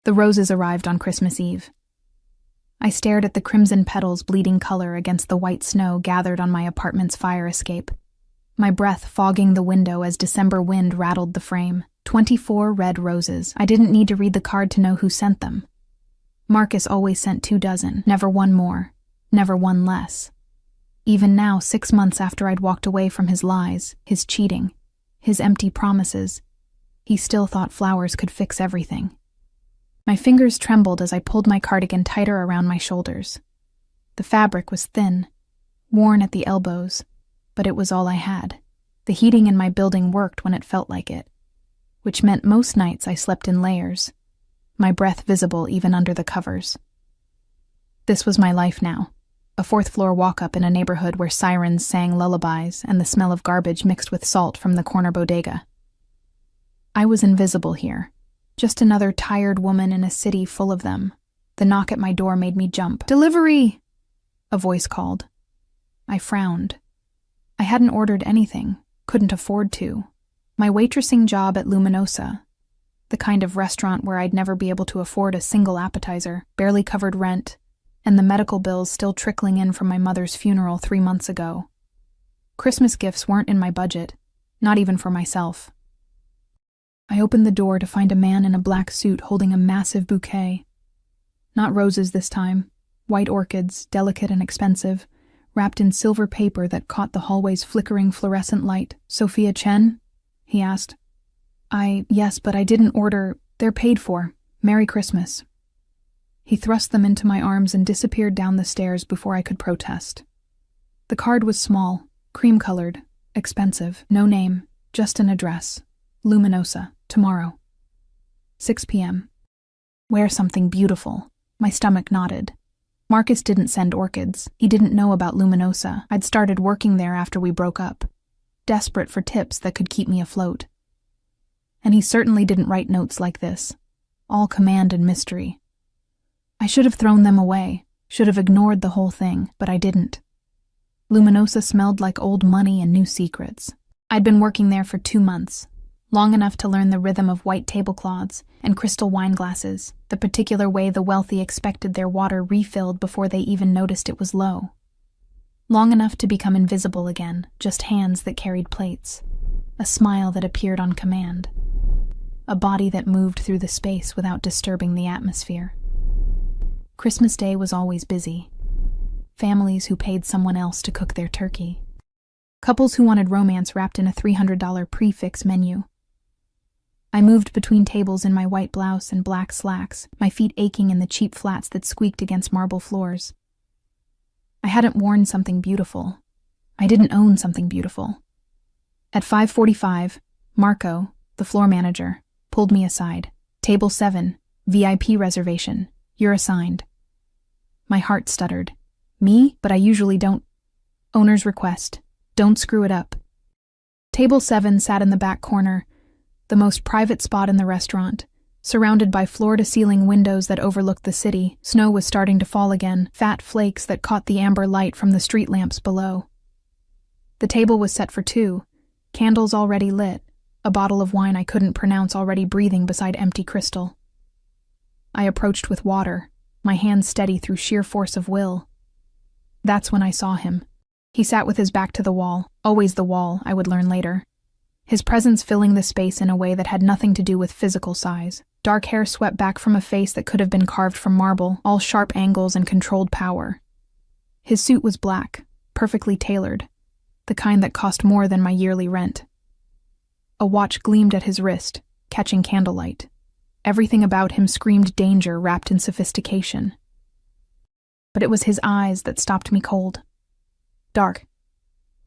The roses arrived on Christmas Eve. I stared at the crimson petals bleeding color against the white snow gathered on my apartment's fire escape, my breath fogging the window as December wind rattled the frame. 24 red roses. I didn't need to read the card to know who sent them. Marcus always sent 24, never one more, never one less. Even now, 6 months after I'd walked away from his lies, his cheating, his empty promises, he still thought flowers could fix everything. My fingers trembled as I pulled my cardigan tighter around my shoulders. The fabric was thin, worn at the elbows, but it was all I had. The heating in my building worked when it felt like it, which meant most nights I slept in layers, my breath visible even under the covers. This was my life now, a fourth-floor walk-up in a neighborhood where sirens sang lullabies and the smell of garbage mixed with salt from the corner bodega. I was invisible here, just another tired woman in a city full of them. The knock at my door made me jump. "Delivery!" a voice called. I frowned. I hadn't ordered anything, couldn't afford to. My waitressing job at Luminosa, the kind of restaurant where I'd never be able to afford a single appetizer, barely covered rent, and the medical bills still trickling in from my mother's funeral 3 months ago. Christmas gifts weren't in my budget, not even for myself. I opened the door to find a man in a black suit holding a massive bouquet. Not roses this time, white orchids, delicate and expensive, wrapped in silver paper that caught the hallway's flickering fluorescent light. "Sophia Chen?" he asked. Yes, but I didn't order. They're paid for. Merry Christmas." He thrust them into my arms and disappeared down the stairs before I could protest. The card was small, cream-colored, expensive, no name, just an address. Luminosa, tomorrow. 6 p.m. Wear something beautiful. My stomach nodded. Marcus didn't send orchids. He didn't know about Luminosa. I'd started working there after we broke up, desperate for tips that could keep me afloat. And he certainly didn't write notes like this, all command and mystery. I should have thrown them away, should have ignored the whole thing, but I didn't. Luminosa smelled like old money and new secrets. I'd been working there for 2 months, long enough to learn the rhythm of white tablecloths and crystal wine glasses, the particular way the wealthy expected their water refilled before they even noticed it was low. Long enough to become invisible again, just hands that carried plates, a smile that appeared on command, a body that moved through the space without disturbing the atmosphere. Christmas Day was always busy. Families who paid someone else to cook their turkey. Couples who wanted romance wrapped in a $300 prix-fixe menu. I moved between tables in my white blouse and black slacks, my feet aching in the cheap flats that squeaked against marble floors. I hadn't worn something beautiful. I didn't own something beautiful. At 5:45, Marco, the floor manager, pulled me aside. "Table 7, VIP reservation. You're assigned." My heart stuttered. "Me? But I usually don't." "Owner's request. Don't screw it up." Table 7 sat in the back corner, the most private spot in the restaurant, surrounded by floor-to-ceiling windows that overlooked the city. Snow was starting to fall again, fat flakes that caught the amber light from the street lamps below. The table was set for 2, candles already lit, a bottle of wine I couldn't pronounce already breathing beside empty crystal. I approached with water, my hands steady through sheer force of will. That's when I saw him. He sat with his back to the wall, always the wall, I would learn later. His presence filling the space in a way that had nothing to do with physical size. Dark hair swept back from a face that could have been carved from marble, all sharp angles and controlled power. His suit was black, perfectly tailored, the kind that cost more than my yearly rent. A watch gleamed at his wrist, catching candlelight. Everything about him screamed danger wrapped in sophistication. But it was his eyes that stopped me cold. Dark,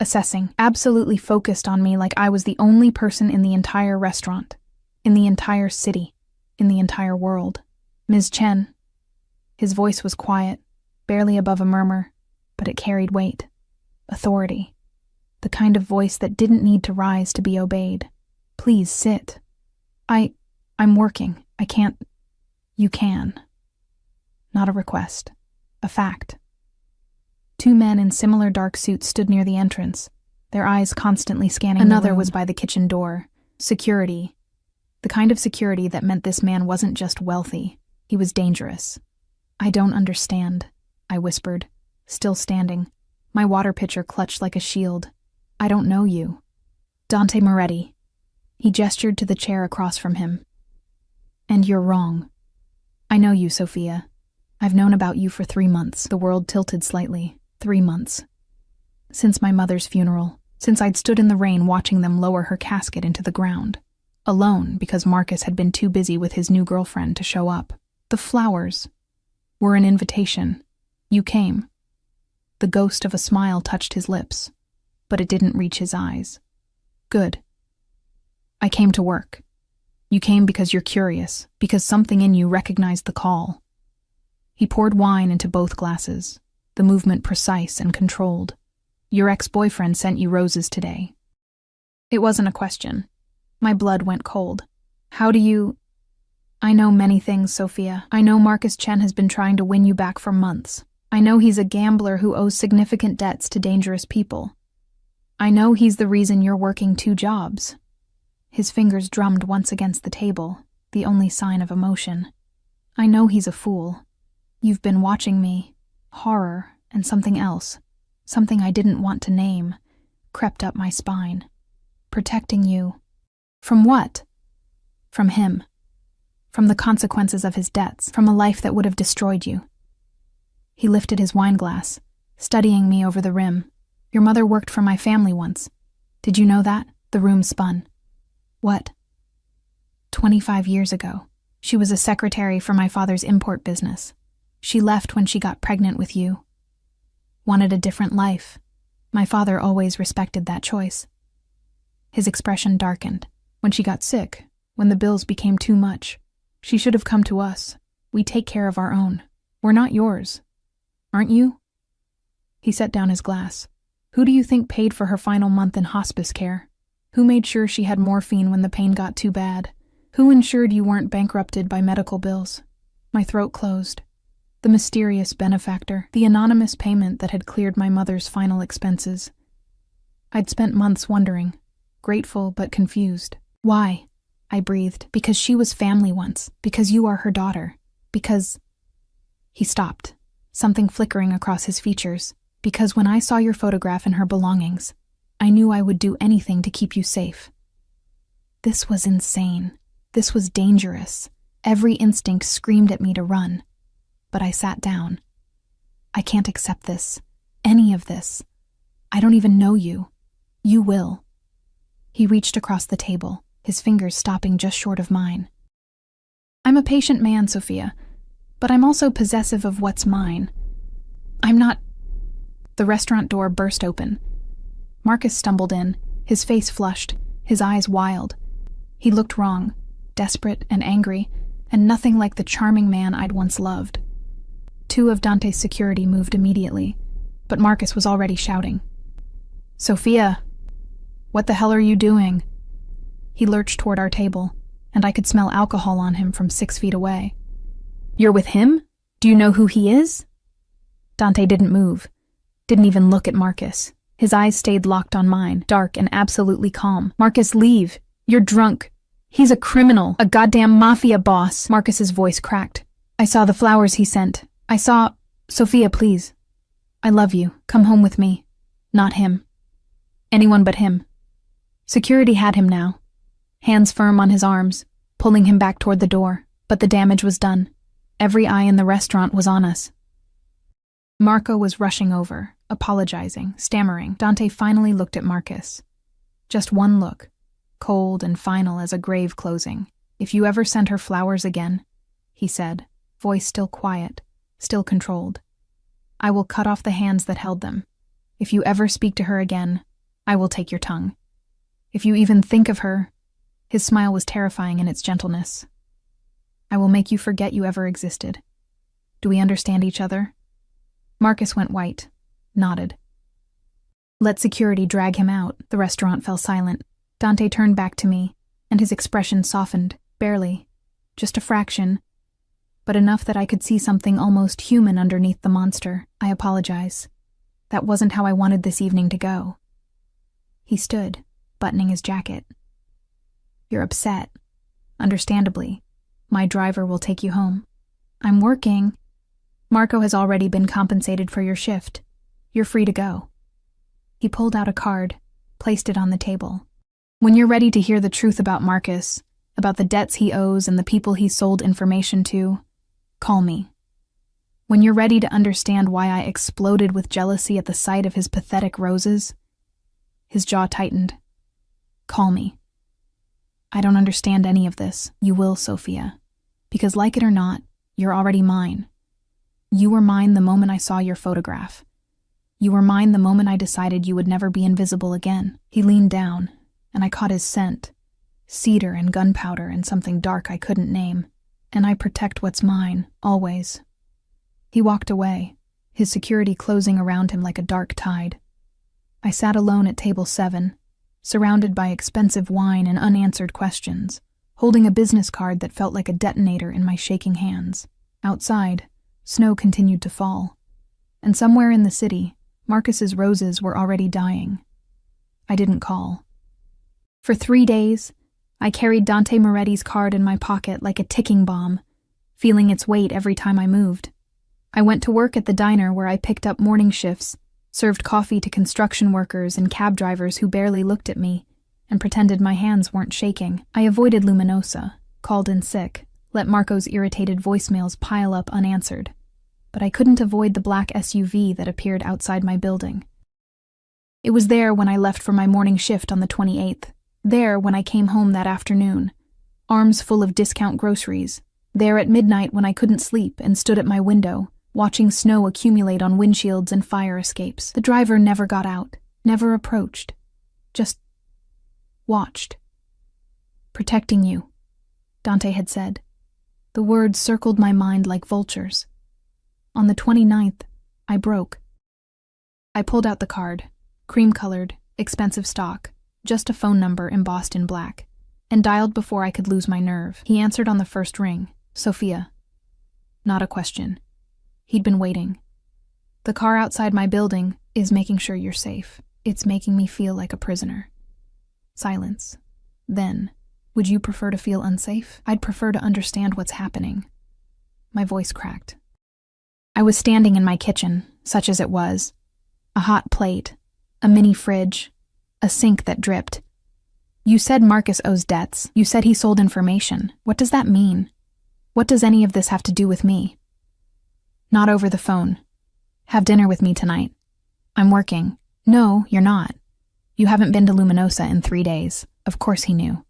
assessing, absolutely focused on me like I was the only person in the entire restaurant, in the entire city, in the entire world. "Ms. Chen." His voice was quiet, barely above a murmur, but it carried weight, authority, the kind of voice that didn't need to rise to be obeyed. "Please sit." I'm working. I can't." "You can." Not a request. A fact. 2 men in similar dark suits stood near the entrance, their eyes constantly scanning the room. Was by the kitchen door. Security. The kind of security that meant this man wasn't just wealthy. He was dangerous. I don't understand, I whispered, still standing, my water pitcher clutched like a shield. I don't know you. Dante Moretti. He gestured to the chair across from him. And you're wrong. I know you, Sophia. I've known about you for 3 months. The world tilted slightly. 3 months. Since my mother's funeral. Since I'd stood in the rain watching them lower her casket into the ground. Alone because Marcus had been too busy with his new girlfriend to show up. The flowers were an invitation. You came. The ghost of a smile touched his lips, but it didn't reach his eyes. Good. I came to work. You came because you're curious, because something in you recognized the call. He poured wine into both glasses, the movement precise and controlled. Your ex-boyfriend sent you roses today. It wasn't a question. My blood went cold. How do you... I know many things, Sophia. I know Marcus Chen has been trying to win you back for months. I know he's a gambler who owes significant debts to dangerous people. I know he's the reason you're working 2 jobs. His fingers drummed once against the table, the only sign of emotion. I know he's a fool. You've been watching me. Horror and something else, something I didn't want to name, crept up my spine. Protecting you. From what? From him. From the consequences of his debts, from a life that would have destroyed you. He lifted his wine glass, studying me over the rim. Your mother worked for my family once. Did you know that? The room spun. What? 25 years ago. She was a secretary for my father's import business. She left when she got pregnant with you. Wanted a different life. My father always respected that choice. His expression darkened. When she got sick, when the bills became too much, she should have come to us. We take care of our own. We're not yours. Aren't you? He set down his glass. Who do you think paid for her final month in hospice care? Who made sure she had morphine when the pain got too bad? Who ensured you weren't bankrupted by medical bills? My throat closed. The mysterious benefactor, the anonymous payment that had cleared my mother's final expenses. I'd spent months wondering, grateful but confused. Why? I breathed. Because she was family once. Because you are her daughter. Because... He stopped, something flickering across his features. Because when I saw your photograph and her belongings, I knew I would do anything to keep you safe. This was insane. This was dangerous. Every instinct screamed at me to run. But I sat down. I can't accept this. Any of this. I don't even know you. You will. He reached across the table, his fingers stopping just short of mine. I'm a patient man, Sophia, but I'm also possessive of what's mine. I'm not... The restaurant door burst open. Marcus stumbled in, his face flushed, his eyes wild. He looked wrong, desperate and angry, and nothing like the charming man I'd once loved. 2 of Dante's security moved immediately, but Marcus was already shouting. Sophia, what the hell are you doing? He lurched toward our table, and I could smell alcohol on him from 6 feet away. You're with him? Do you know who he is? Dante didn't move, didn't even look at Marcus. His eyes stayed locked on mine, dark and absolutely calm. Marcus, leave. You're drunk. He's a criminal, a goddamn mafia boss. Marcus's voice cracked. I saw the flowers he sent. I saw... Sophia, please. I love you. Come home with me. Not him. Anyone but him. Security had him now, hands firm on his arms, pulling him back toward the door, but the damage was done. Every eye in the restaurant was on us. Marco was rushing over, apologizing, stammering. Dante finally looked at Marcus. Just one look, cold and final as a grave closing. If you ever send her flowers again, he said, voice still quiet, still controlled, I will cut off the hands that held them. If you ever speak to her again, I will take your tongue. If you even think of her, his smile was terrifying in its gentleness. I will make you forget you ever existed. Do we understand each other? Marcus went white, nodded. Let security drag him out. The restaurant fell silent. Dante turned back to me, and his expression softened, barely, just a fraction, but enough that I could see something almost human underneath the monster. I apologize. That wasn't how I wanted this evening to go. He stood, buttoning his jacket. You're upset. Understandably. My driver will take you home. I'm working. Marco has already been compensated for your shift. You're free to go. He pulled out a card, placed it on the table. When you're ready to hear the truth about Marcus, about the debts he owes and the people he sold information to, call me. When you're ready to understand why I exploded with jealousy at the sight of his pathetic roses, his jaw tightened. Call me. I don't understand any of this. You will, Sophia. Because like it or not, you're already mine. You were mine the moment I saw your photograph. You were mine the moment I decided you would never be invisible again. He leaned down, and I caught his scent. Cedar and gunpowder and something dark I couldn't name. And I protect what's mine, always. He walked away, his security closing around him like a dark tide. I sat alone at table 7, surrounded by expensive wine and unanswered questions, holding a business card that felt like a detonator in my shaking hands. Outside, snow continued to fall, and somewhere in the city, Marcus's roses were already dying. I didn't call. For 3 days, I carried Dante Moretti's card in my pocket like a ticking bomb, feeling its weight every time I moved. I went to work at the diner where I picked up morning shifts, served coffee to construction workers and cab drivers who barely looked at me, and pretended my hands weren't shaking. I avoided Luminosa, called in sick, let Marco's irritated voicemails pile up unanswered. But I couldn't avoid the black SUV that appeared outside my building. It was there when I left for my morning shift on the 28th. There when I came home that afternoon, arms full of discount groceries. There at midnight when I couldn't sleep and stood at my window, watching snow accumulate on windshields and fire escapes. The driver never got out, never approached, just watched. Protecting you, Dante had said. The words circled my mind like vultures. On the 29th, I broke. I pulled out the card, cream-colored, expensive stock, just a phone number embossed in black, and dialed before I could lose my nerve. He answered on the first ring, Sophia. Not a question. He'd been waiting. The car outside my building is making sure you're safe. It's making me feel like a prisoner. Silence. Then, would you prefer to feel unsafe? I'd prefer to understand what's happening. My voice cracked. I was standing in my kitchen, such as it was. A hot plate, a mini fridge, a sink that dripped. You said Marcus owes debts. You said he sold information. What does that mean? What does any of this have to do with me? Not over the phone. Have dinner with me tonight. I'm working. No, you're not. You haven't been to Luminosa in 3 days. Of course he knew.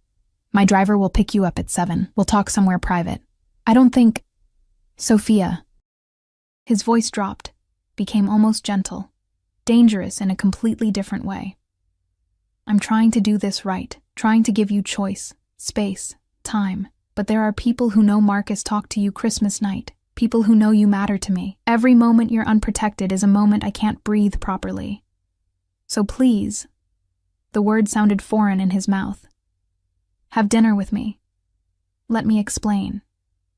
My driver will pick you up at 7. We'll talk somewhere private. I don't think... Sophia. His voice dropped, became almost gentle, dangerous in a completely different way. I'm trying to do this right, trying to give you choice, space, time, but there are people who know Marcus talked to you Christmas night, people who know you matter to me. Every moment you're unprotected is a moment I can't breathe properly. So please, the word sounded foreign in his mouth. Have dinner with me. Let me explain.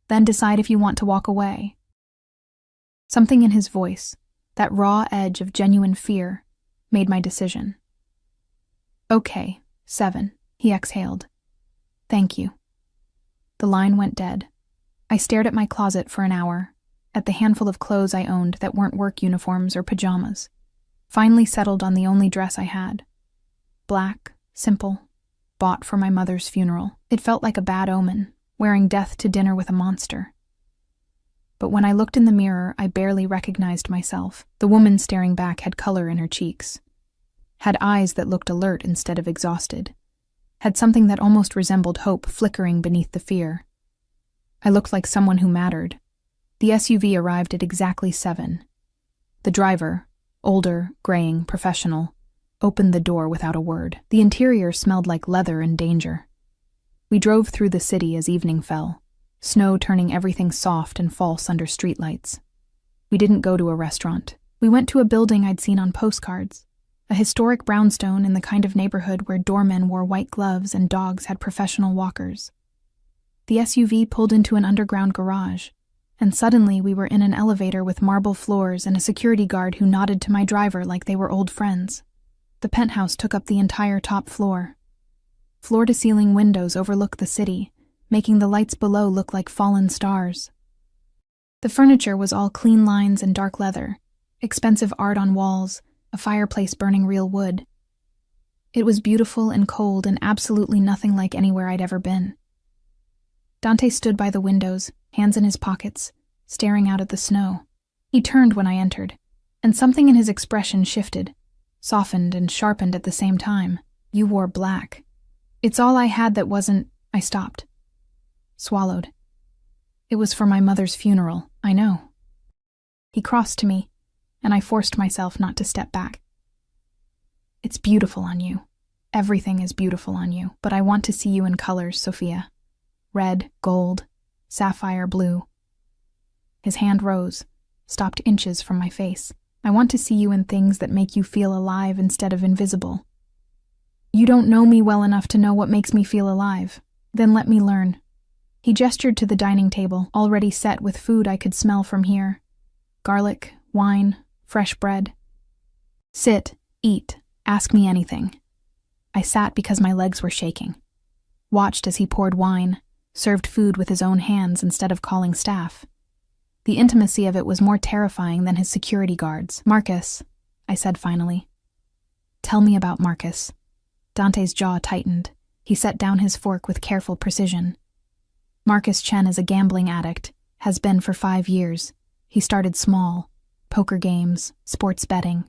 Then decide if you want to walk away. Something in his voice, that raw edge of genuine fear, made my decision. Okay, 7, he exhaled. Thank you. The line went dead. I stared at my closet for an hour, at the handful of clothes I owned that weren't work uniforms or pajamas, finally settled on the only dress I had. Black, simple, bought for my mother's funeral. It felt like a bad omen, wearing death to dinner with a monster. But when I looked in the mirror, I barely recognized myself. The woman staring back had color in her cheeks, had eyes that looked alert instead of exhausted, had something that almost resembled hope flickering beneath the fear. I looked like someone who mattered. The SUV arrived at exactly 7. The driver, older, graying, professional, opened the door without a word. The interior smelled like leather and danger. We drove through the city as evening fell, snow turning everything soft and false under streetlights. We didn't go to a restaurant. We went to a building I'd seen on postcards, a historic brownstone in the kind of neighborhood where doormen wore white gloves and dogs had professional walkers. The SUV pulled into an underground garage, and suddenly we were in an elevator with marble floors and a security guard who nodded to my driver like they were old friends. The penthouse took up the entire top floor. Floor-to-ceiling windows overlooked the city, making the lights below look like fallen stars. The furniture was all clean lines and dark leather, expensive art on walls, a fireplace burning real wood. It was beautiful and cold and absolutely nothing like anywhere I'd ever been. Dante stood by the windows, hands in his pockets, staring out at the snow. He turned when I entered, and something in his expression shifted, softened and sharpened at the same time. You wore black. It's all I had that wasn't... I stopped. Swallowed. It was for my mother's funeral, I know. He crossed to me, and I forced myself not to step back. It's beautiful on you. Everything is beautiful on you, but I want to see you in colors, Sophia. Red, gold, sapphire blue. His hand rose, stopped inches from my face. I want to see you in things that make you feel alive instead of invisible. You don't know me well enough to know what makes me feel alive. Then let me learn. He gestured to the dining table, already set with food I could smell from here. Garlic, wine, fresh bread. Sit, eat, ask me anything. I sat because my legs were shaking. Watched as he poured wine, served food with his own hands instead of calling staff. The intimacy of it was more terrifying than his security guards. Marcus, I said finally. Tell me about Marcus. Dante's jaw tightened. He set down his fork with careful precision. Marcus Chen is a gambling addict, has been for 5 years. He started small, poker games, sports betting.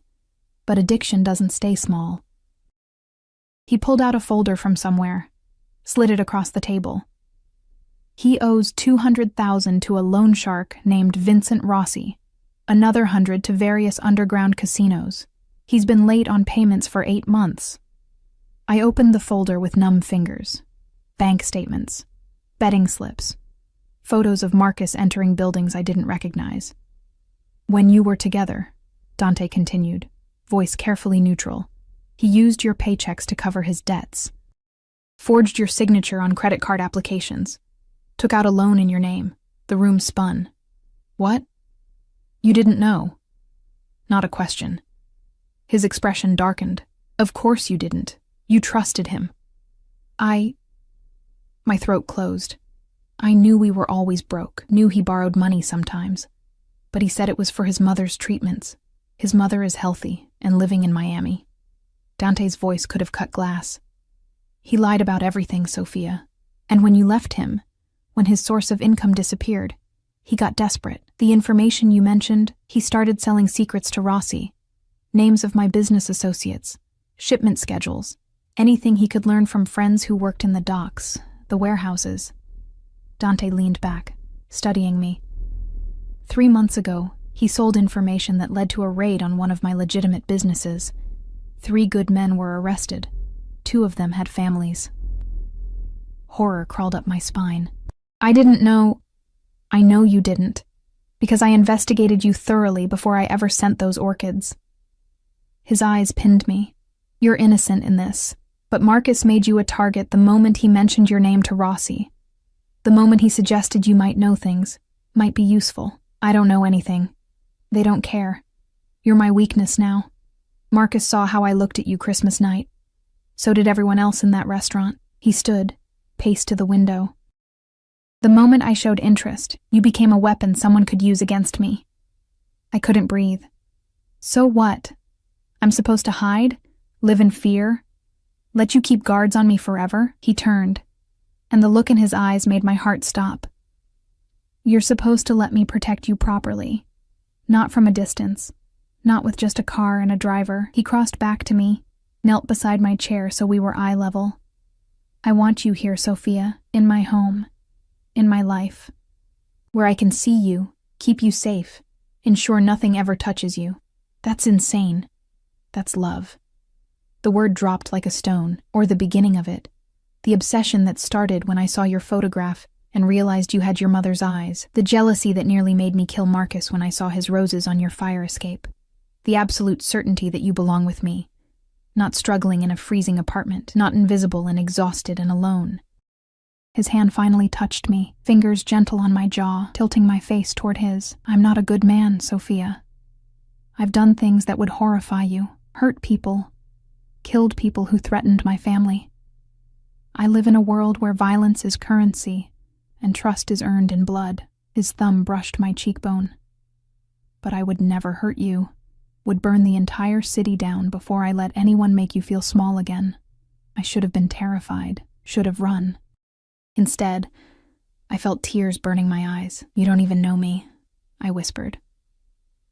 But addiction doesn't stay small. He pulled out a folder from somewhere, slid it across the table. He owes $200,000 to a loan shark named Vincent Rossi, another 100 to various underground casinos. He's been late on payments for 8 months. I opened the folder with numb fingers. Bank statements, betting slips, photos of Marcus entering buildings I didn't recognize. When you were together, Dante continued, voice carefully neutral, he used your paychecks to cover his debts, forged your signature on credit card applications, took out a loan in your name. The room spun. What? You didn't know? Not a question. His expression darkened. Of course you didn't. You trusted him. My throat closed. I knew we were always broke, knew he borrowed money sometimes. But he said it was for his mother's treatments. His mother is healthy and living in Miami. Dante's voice could have cut glass. He lied about everything, Sophia. And when you left him, when his source of income disappeared, he got desperate. The information you mentioned, he started selling secrets to Rossi. Names of my business associates, shipment schedules, anything he could learn from friends who worked in the docks, the warehouses. Dante leaned back, studying me. 3 months ago, he sold information that led to a raid on one of my legitimate businesses. 3 good men were arrested. 2 of them had families. Horror crawled up my spine. I didn't know. I know you didn't, because I investigated you thoroughly before I ever sent those orchids. His eyes pinned me. You're innocent in this, but Marcus made you a target the moment he mentioned your name to Rossi. The moment he suggested you might know things, might be useful. I don't know anything. They don't care. You're my weakness now. Marcus saw how I looked at you Christmas night. So did everyone else in that restaurant. He stood, paced to the window. The moment I showed interest, you became a weapon someone could use against me. I couldn't breathe. So what? I'm supposed to hide? Live in fear? Let you keep guards on me forever? He turned, and the look in his eyes made my heart stop. You're supposed to let me protect you properly. Not from a distance. Not with just a car and a driver. He crossed back to me, knelt beside my chair so we were eye level. I want you here, Sophia, in my home. In my life, where I can see you, keep you safe, ensure nothing ever touches you. That's insane. That's love. The word dropped like a stone, or the beginning of it. The obsession that started when I saw your photograph and realized you had your mother's eyes. The jealousy that nearly made me kill Marcus when I saw his roses on your fire escape. The absolute certainty that you belong with me. Not struggling in a freezing apartment, not invisible and exhausted and alone. His hand finally touched me, fingers gentle on my jaw, tilting my face toward his. I'm not a good man, Sophia. I've done things that would horrify you, hurt people, killed people who threatened my family. I live in a world where violence is currency and trust is earned in blood. His thumb brushed my cheekbone. But I would never hurt you, would burn the entire city down before I let anyone make you feel small again. I should have been terrified, should have run. Instead, I felt tears burning my eyes. You don't even know me, I whispered.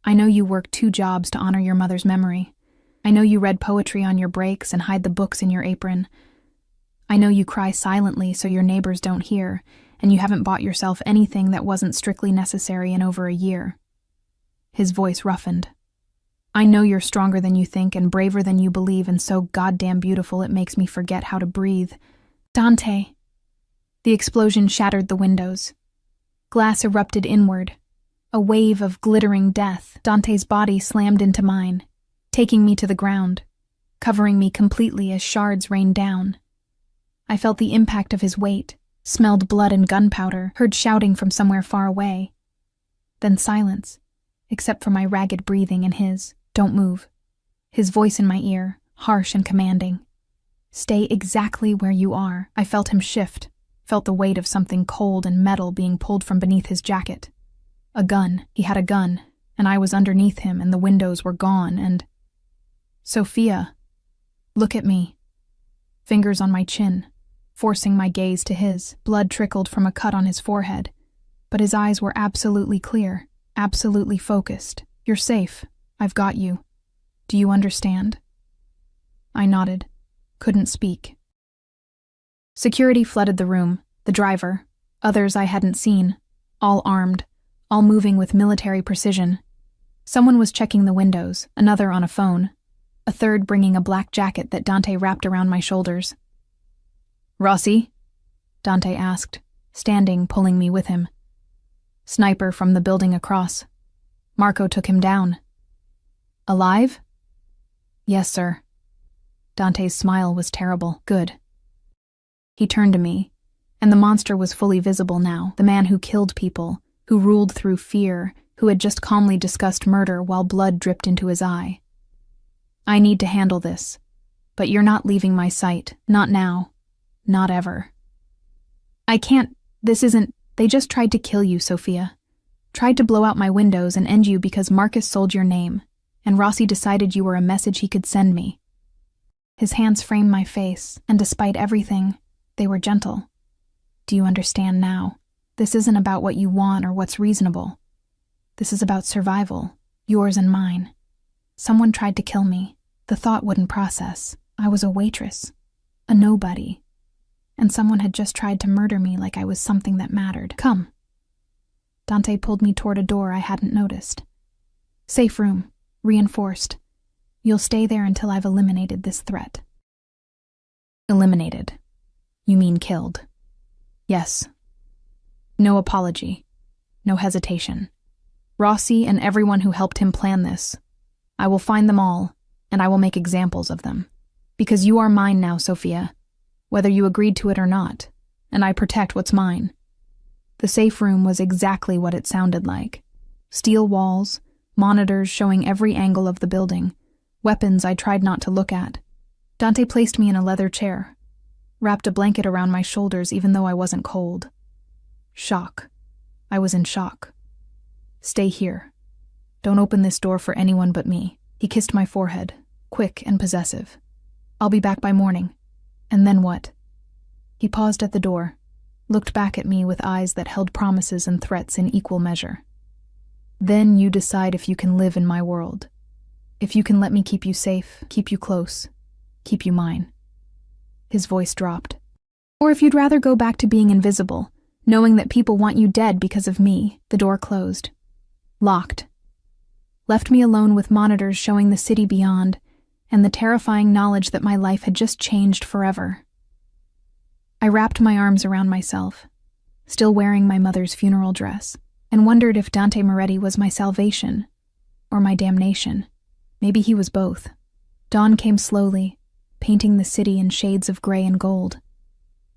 I know you work 2 jobs to honor your mother's memory. I know you read poetry on your breaks and hide the books in your apron. I know you cry silently so your neighbors don't hear, and you haven't bought yourself anything that wasn't strictly necessary in over a year. His voice roughened. I know you're stronger than you think and braver than you believe and so goddamn beautiful it makes me forget how to breathe. Dante. The explosion shattered the windows. Glass erupted inward. A wave of glittering death. Dante's body slammed into mine, taking me to the ground, covering me completely as shards rained down. I felt the impact of his weight, smelled blood and gunpowder, heard shouting from somewhere far away. Then silence, except for my ragged breathing and his. Don't move. His voice in my ear, harsh and commanding. Stay exactly where you are. I felt him shift, felt the weight of something cold and metal being pulled from beneath his jacket. A gun. He had a gun, and I was underneath him and the windows were gone and... Sophia. Look at me. Fingers on my chin, forcing my gaze to his. Blood trickled from a cut on his forehead, but his eyes were absolutely clear, absolutely focused. You're safe. I've got you. Do you understand? I nodded, couldn't speak. Security flooded the room, the driver, others I hadn't seen, all armed, all moving with military precision. Someone was checking the windows, another on a phone, a third bringing a black jacket that Dante wrapped around my shoulders. Rossi? Dante asked, standing, pulling me with him. Sniper from the building across. Marco took him down. Alive? Yes, sir. Dante's smile was terrible. Good. He turned to me, and the monster was fully visible now, the man who killed people, who ruled through fear, who had just calmly discussed murder while blood dripped into his eye. I need to handle this, but you're not leaving my sight, not now, not ever. I can't, this isn't, they just tried to kill you, Sophia. Tried to blow out my windows and end you because Marcus sold your name, and Rossi decided you were a message he could send me. His hands framed my face, and despite everything, they were gentle. Do you understand now? This isn't about what you want or what's reasonable. This is about survival, yours and mine. Someone tried to kill me. The thought wouldn't process. I was a waitress, a nobody, and someone had just tried to murder me like I was something that mattered. Come. Dante pulled me toward a door I hadn't noticed. Safe room, reinforced. You'll stay there until I've eliminated this threat. Eliminated. You mean killed. Yes. No apology. No hesitation. Rossi and everyone who helped him plan this. I will find them all, and I will make examples of them. Because you are mine now, Sophia, whether you agreed to it or not, and I protect what's mine. The safe room was exactly what it sounded like. Steel walls, monitors showing every angle of the building, weapons I tried not to look at. Dante placed me in a leather chair, wrapped a blanket around my shoulders even though I wasn't cold. Shock. I was in shock. Stay here. Don't open this door for anyone but me. He kissed my forehead, quick and possessive. I'll be back by morning. And then what? He paused at the door, looked back at me with eyes that held promises and threats in equal measure. Then you decide if you can live in my world. If you can let me keep you safe, keep you close, keep you mine. His voice dropped. Or if you'd rather go back to being invisible, knowing that people want you dead because of me. The door closed. Locked. Left me alone with monitors showing the city beyond, and the terrifying knowledge that my life had just changed forever. I wrapped my arms around myself, still wearing my mother's funeral dress, and wondered if Dante Moretti was my salvation, or my damnation. Maybe he was both. Dawn came slowly, painting the city in shades of gray and gold.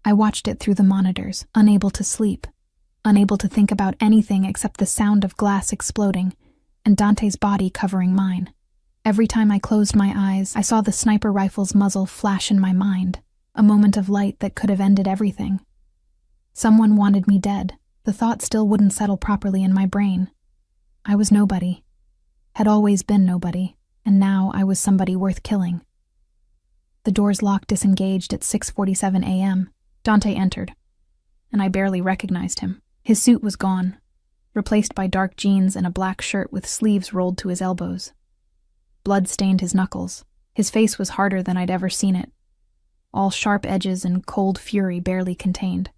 I watched it through the monitors, unable to sleep, unable to think about anything except the sound of glass exploding, and Dante's body covering mine. Every time I closed my eyes, I saw the sniper rifle's muzzle flash in my mind, a moment of light that could have ended everything. Someone wanted me dead, The thought still wouldn't settle properly in my brain. I was nobody. Had always been nobody, and now I was somebody worth killing. The door's lock disengaged at 6:47 a.m. Dante entered, and I barely recognized him. His suit was gone, replaced by dark jeans and a black shirt with sleeves rolled to his elbows. Blood stained his knuckles. His face was harder than I'd ever seen it, all sharp edges and cold fury barely contained.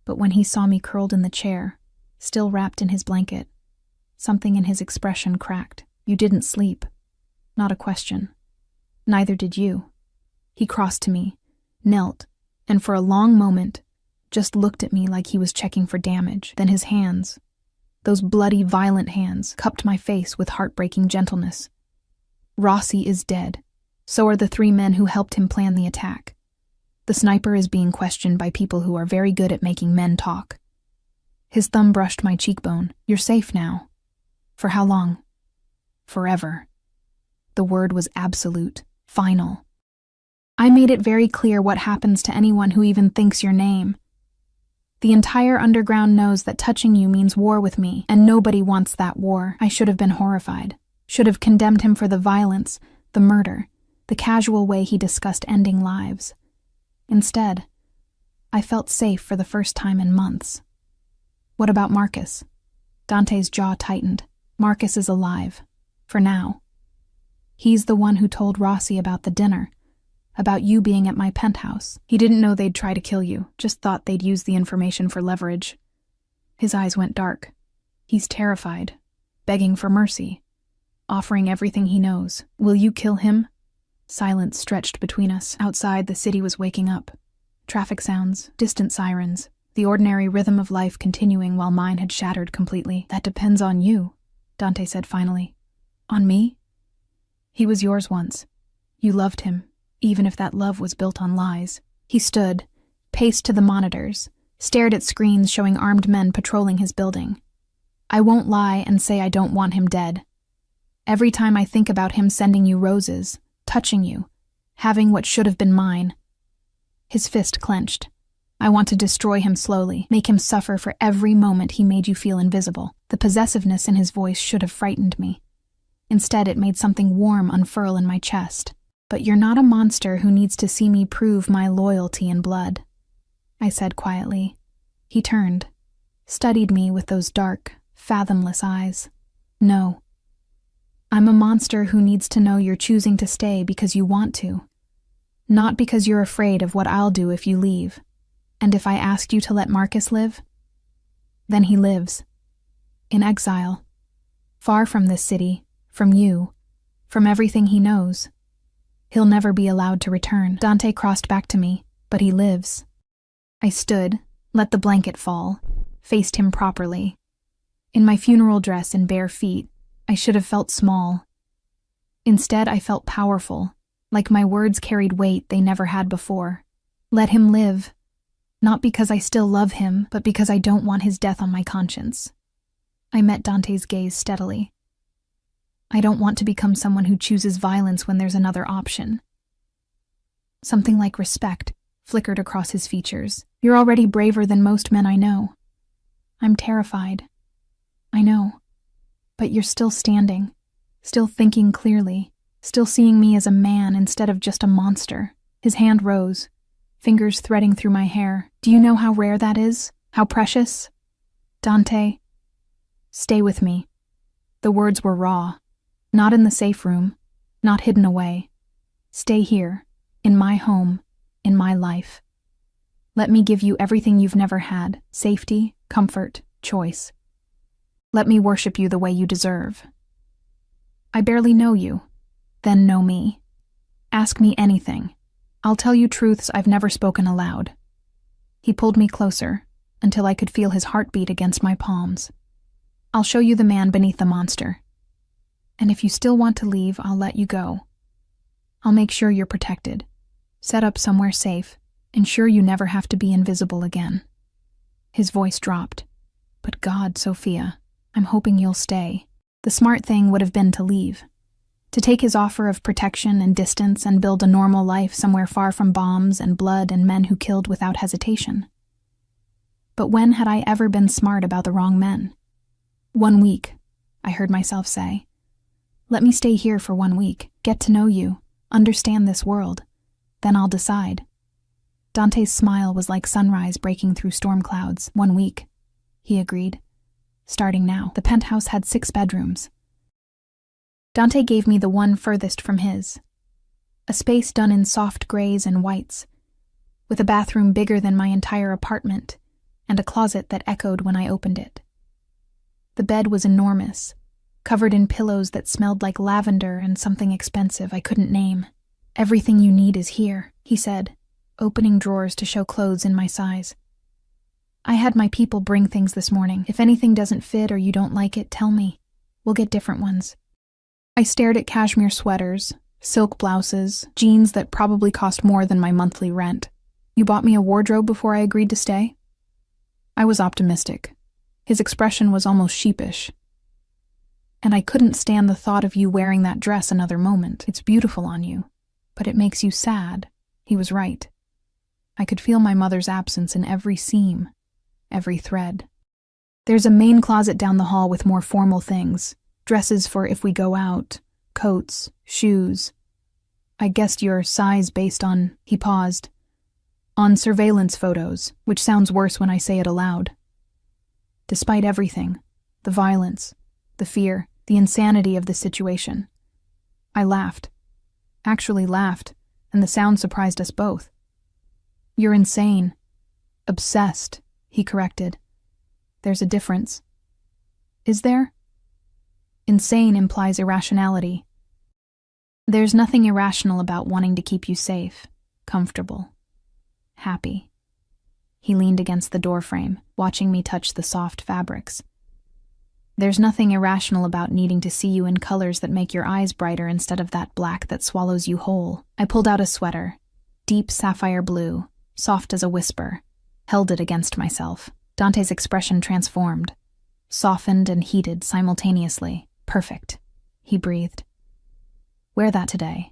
But when he saw me curled in the chair, still wrapped in his blanket, something in his expression cracked. "You didn't sleep." Not a question. "Neither did you." He crossed to me, knelt, and for a long moment just looked at me like he was checking for damage. Then his hands, those bloody, violent hands, cupped my face with heartbreaking gentleness. "Rossi is dead. So are the 3 men who helped him plan the attack. The sniper is being questioned by people who are very good at making men talk." His thumb brushed my cheekbone. "You're safe now." "For how long?" "Forever." The word was absolute, final. I made it very clear what happens to anyone who even thinks your name. The entire underground knows that touching you means war with me, and nobody wants that war. I should have been horrified. Should have condemned him for the violence, the murder, the casual way he discussed ending lives. Instead, I felt safe for the first time in months. "What about Marcus?" Dante's jaw tightened. "Marcus is alive. For now. He's the one who told Rossi about the dinner, about you being at my penthouse. He didn't know they'd try to kill you, just thought they'd use the information for leverage." His eyes went dark. "He's terrified, begging for mercy, offering everything he knows. Will you kill him?" Silence stretched between us. Outside, the city was waking up. Traffic sounds, distant sirens, the ordinary rhythm of life continuing while mine had shattered completely. "That depends on you," Dante said finally. "On me?" "He was yours once. You loved him, even if that love was built on lies." He stood, paced to the monitors, stared at screens showing armed men patrolling his building. "I won't lie and say I don't want him dead. Every time I think about him sending you roses, touching you, having what should have been mine." His fist clenched. "I want to destroy him slowly, make him suffer for every moment he made you feel invisible." The possessiveness in his voice should have frightened me. Instead, it made something warm unfurl in my chest. "But you're not a monster who needs to see me prove my loyalty in blood," I said quietly. He turned, studied me with those dark, fathomless eyes. "No. I'm a monster who needs to know you're choosing to stay because you want to, not because you're afraid of what I'll do if you leave. And if I asked you to let Marcus live, then he lives. In exile. Far from this city, from you, from everything he knows. He'll never be allowed to return." Dante crossed back to me. "But he lives." I stood, let the blanket fall, faced him properly. In my funeral dress and bare feet, I should have felt small. Instead, I felt powerful, like my words carried weight they never had before. Let him live. Not because I still love him, but because I don't want his death on my conscience. I met Dante's gaze steadily. I don't want to become someone who chooses violence when there's another option. Something like respect flickered across his features. "You're already braver than most men I know." "I'm terrified." "I know. But you're still standing, still thinking clearly, still seeing me as a man instead of just a monster." His hand rose, fingers threading through my hair. "Do you know how rare that is? How precious?" "Dante, stay with me." The words were raw. Not in the safe room, not hidden away. "Stay here, in my home, in my life. Let me give you everything you've never had, safety, comfort, choice. Let me worship you the way you deserve. I barely know you, then know me. Ask me anything. I'll tell you truths I've never spoken aloud." He pulled me closer, until I could feel his heartbeat against my palms. "I'll show you the man beneath the monster. And if you still want to leave, I'll let you go. I'll make sure you're protected, set up somewhere safe, ensure you never have to be invisible again." His voice dropped. "But God, Sophia, I'm hoping you'll stay." The smart thing would have been to leave, to take his offer of protection and distance and build a normal life somewhere far from bombs and blood and men who killed without hesitation. But when had I ever been smart about the wrong men? 1 week, I heard myself say. Let me stay here for 1 week, get to know you, understand this world. Then I'll decide. Dante's smile was like sunrise breaking through storm clouds. 1 week, he agreed. Starting now. The penthouse had 6 bedrooms. Dante gave me the one furthest from his. A space done in soft grays and whites, with a bathroom bigger than my entire apartment, and a closet that echoed when I opened it. The bed was enormous, covered in pillows that smelled like lavender and something expensive I couldn't name. Everything you need is here, he said, opening drawers to show clothes in my size. I had my people bring things this morning. If anything doesn't fit or you don't like it, tell me. We'll get different ones. I stared at cashmere sweaters, silk blouses, jeans that probably cost more than my monthly rent. You bought me a wardrobe before I agreed to stay? I was optimistic. His expression was almost sheepish. And I couldn't stand the thought of you wearing that dress another moment. It's beautiful on you, but it makes you sad. He was right. I could feel my mother's absence in every seam, every thread. There's a main closet down the hall with more formal things. Dresses for if we go out, coats, shoes. I guessed your size based on, he paused, on surveillance photos, which sounds worse when I say it aloud. Despite everything, the violence, the fear, the insanity of the situation, I laughed. Actually laughed, and the sound surprised us both. You're insane. Obsessed, he corrected. There's a difference. Is there? Insane implies irrationality. There's nothing irrational about wanting to keep you safe, comfortable, happy. He leaned against the doorframe, watching me touch the soft fabrics. There's nothing irrational about needing to see you in colors that make your eyes brighter instead of that black that swallows you whole. I pulled out a sweater, deep sapphire blue, soft as a whisper, held it against myself. Dante's expression transformed, softened and heated simultaneously. Perfect, he breathed. Wear that today.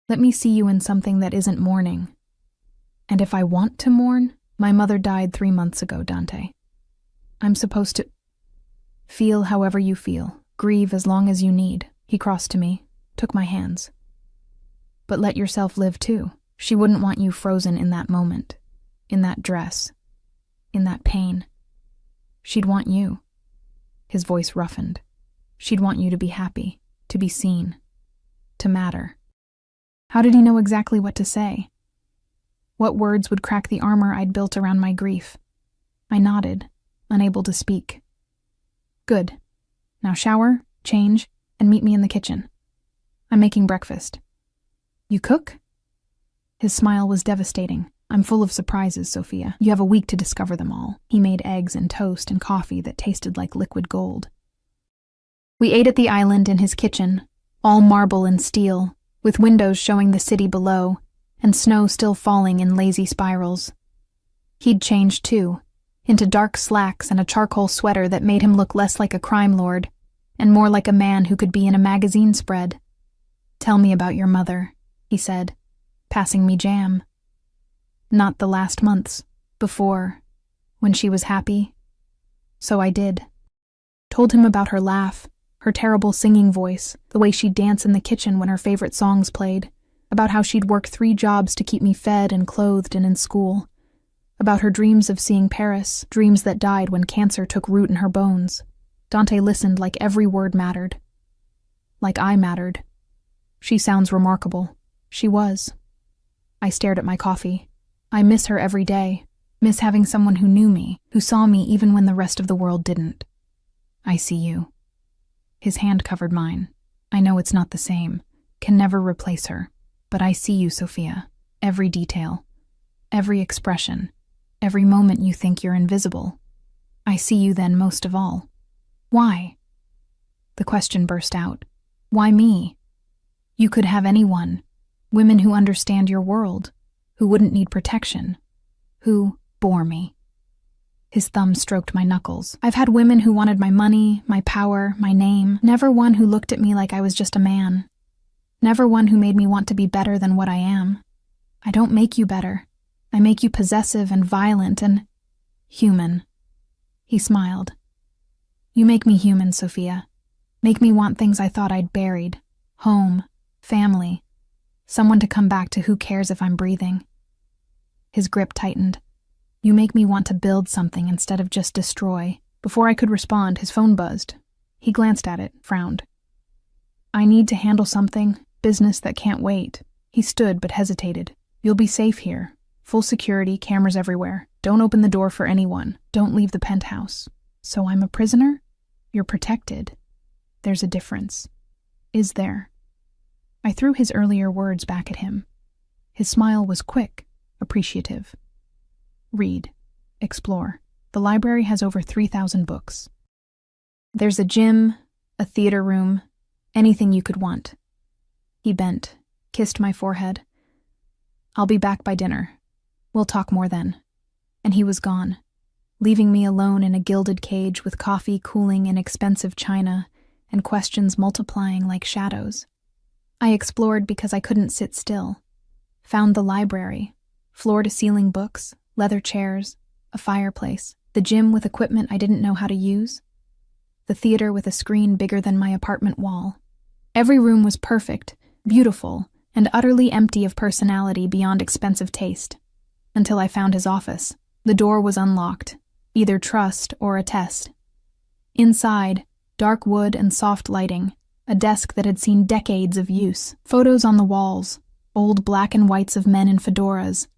Let me see you in something that isn't mourning. And if I want to mourn, my mother died 3 months ago, Dante. I'm supposed to feel however you feel, grieve as long as you need. He crossed to me, took my hands. But let yourself live too. She wouldn't want you frozen in that moment, in that dress, in that pain. She'd want you. His voice roughened. She'd want you to be happy, to be seen, to matter. How did he know exactly what to say? What words would crack the armor I'd built around my grief? I nodded, unable to speak. Good. Now shower, change, and meet me in the kitchen. I'm making breakfast. You cook? His smile was devastating. I'm full of surprises, Sophia. You have a week to discover them all. He made eggs and toast and coffee that tasted like liquid gold. We ate at the island in his kitchen, all marble and steel, with windows showing the city below, and snow still falling in lazy spirals. He'd changed, too, into dark slacks and a charcoal sweater that made him look less like a crime lord, and more like a man who could be in a magazine spread. Tell me about your mother, he said, passing me jam. Not the last months, before, when she was happy. So I did. Told him about her laugh, her terrible singing voice, the way she'd dance in the kitchen when her favorite songs played, about how she'd work 3 jobs to keep me fed and clothed and in school, about her dreams of seeing Paris, dreams that died when cancer took root in her bones. Dante listened like every word mattered. Like I mattered. She sounds remarkable. She was. I stared at my coffee. I miss her every day, miss having someone who knew me, who saw me even when the rest of the world didn't. I see you. His hand covered mine. I know it's not the same, can never replace her, but I see you, Sophia. Every detail, every expression, every moment you think you're invisible. I see you then most of all. Why? The question burst out. Why me? You could have anyone. Women who understand your world, who wouldn't need protection, who bore me. His thumb stroked my knuckles. I've had women who wanted my money, my power, my name, never one who looked at me like I was just a man. Never one who made me want to be better than what I am. I don't make you better. I make you possessive and violent and... Human. He smiled. You make me human, Sophia. Make me want things I thought I'd buried. Home, family, someone to come back to who cares if I'm breathing. His grip tightened. You make me want to build something instead of just destroy. Before I could respond, his phone buzzed. He glanced at it, frowned. I need to handle something, business that can't wait. He stood but hesitated. You'll be safe here. Full security, cameras everywhere. Don't open the door for anyone. Don't leave the penthouse. So I'm a prisoner? You're protected. There's a difference. Is there? I threw his earlier words back at him. His smile was quick, appreciative. Read. Explore. The library has over 3,000 books. There's a gym, a theater room, anything you could want. He bent, kissed my forehead. I'll be back by dinner. We'll talk more then. And he was gone, leaving me alone in a gilded cage with coffee cooling in expensive china and questions multiplying like shadows. I explored because I couldn't sit still. Found the library, floor-to-ceiling books, leather chairs, a fireplace, the gym with equipment I didn't know how to use, the theater with a screen bigger than my apartment wall. Every room was perfect, beautiful, and utterly empty of personality beyond expensive taste. Until I found his office. The door was unlocked, either trust or a test. Inside, dark wood and soft lighting, a desk that had seen decades of use, photos on the walls, old black and whites of men in fedoras,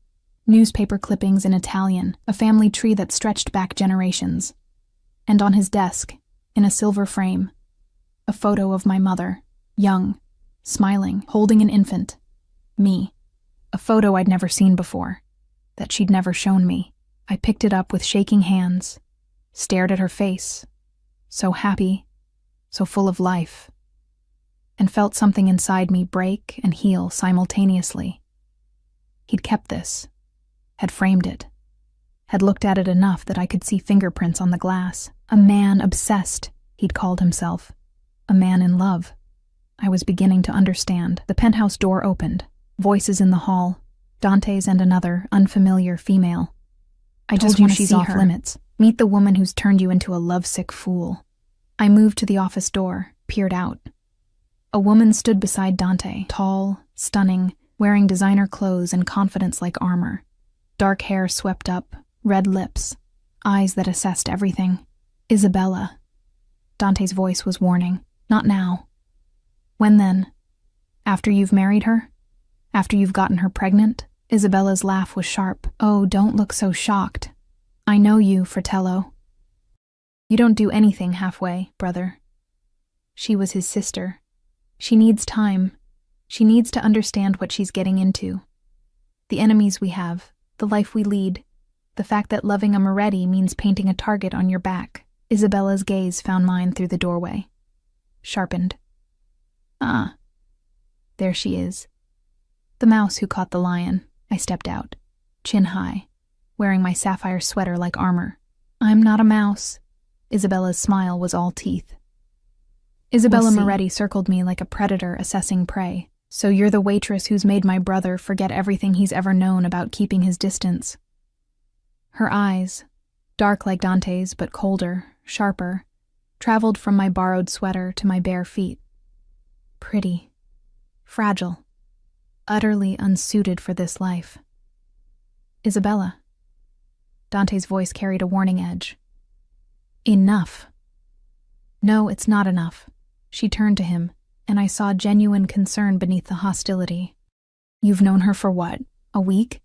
newspaper clippings in Italian, a family tree that stretched back generations. And on his desk, in a silver frame, a photo of my mother, young, smiling, holding an infant. Me. A photo I'd never seen before, that she'd never shown me. I picked it up with shaking hands, stared at her face, so happy, so full of life, and felt something inside me break and heal simultaneously. He'd kept this, had framed it, had looked at it enough that I could see fingerprints on the glass. A man obsessed, he'd called himself. A man in love. I was beginning to understand. The penthouse door opened. Voices in the hall. Dante's and another, unfamiliar female. I just want to see off limits. Meet the woman who's turned you into a lovesick fool. I moved to the office door, peered out. A woman stood beside Dante, tall, stunning, wearing designer clothes and confidence like armor. Dark hair swept up, red lips, eyes that assessed everything. Isabella. Dante's voice was warning. Not now. When then? After you've married her? After you've gotten her pregnant? Isabella's laugh was sharp. Oh, don't look so shocked. I know you, Fratello. You don't do anything halfway, brother. She was his sister. She needs time. She needs to understand what she's getting into. The enemies we have, the life we lead, the fact that loving a Moretti means painting a target on your back. Isabella's gaze found mine through the doorway. Sharpened. Ah. There she is. The mouse who caught the lion. I stepped out, chin high, wearing my sapphire sweater like armor. I'm not a mouse. Isabella's smile was all teeth. Isabella Moretti circled me like a predator assessing prey. So you're the waitress who's made my brother forget everything he's ever known about keeping his distance. Her eyes, dark like Dante's but colder, sharper, traveled from my borrowed sweater to my bare feet. Pretty. Fragile. Utterly unsuited for this life. Isabella. Dante's voice carried a warning edge. Enough. No, it's not enough. She turned to him, and I saw genuine concern beneath the hostility. You've known her for what? A week?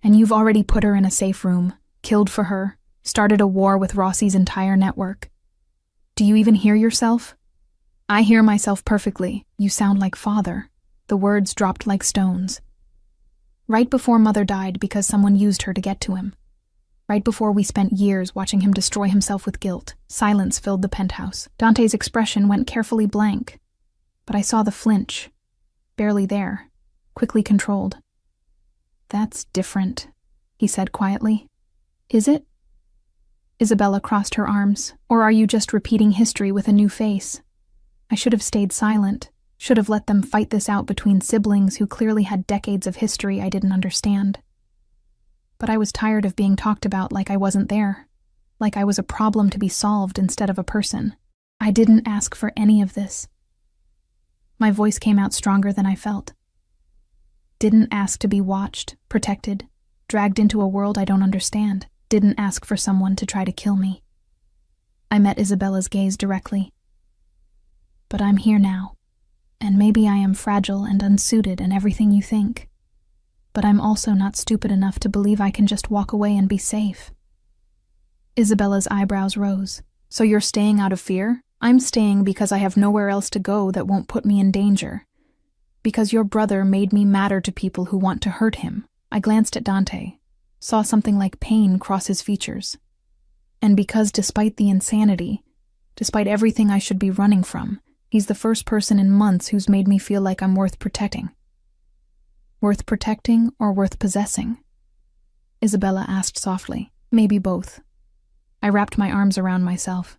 And you've already put her in a safe room, killed for her, started a war with Rossi's entire network. Do you even hear yourself? I hear myself perfectly. You sound like father. The words dropped like stones. Right before Mother died because someone used her to get to him. Right before we spent years watching him destroy himself with guilt, silence filled the penthouse. Dante's expression went carefully blank, but I saw the flinch. Barely there, quickly controlled. That's different, he said quietly. Is it? Isabella crossed her arms. Or are you just repeating history with a new face? I should have stayed silent. Should have let them fight this out between siblings who clearly had decades of history I didn't understand. But I was tired of being talked about like I wasn't there, like I was a problem to be solved instead of a person. I didn't ask for any of this. My voice came out stronger than I felt. Didn't ask to be watched, protected, dragged into a world I don't understand. Didn't ask for someone to try to kill me. I met Isabella's gaze directly. But I'm here now, and maybe I am fragile and unsuited and everything you think. But I'm also not stupid enough to believe I can just walk away and be safe. Isabella's eyebrows rose. So you're staying out of fear? I'm staying because I have nowhere else to go that won't put me in danger. Because your brother made me matter to people who want to hurt him. I glanced at Dante, saw something like pain cross his features. And because despite the insanity, despite everything I should be running from, he's the first person in months who's made me feel like I'm worth protecting. Worth protecting or worth possessing? Isabella asked softly. Maybe both. I wrapped my arms around myself.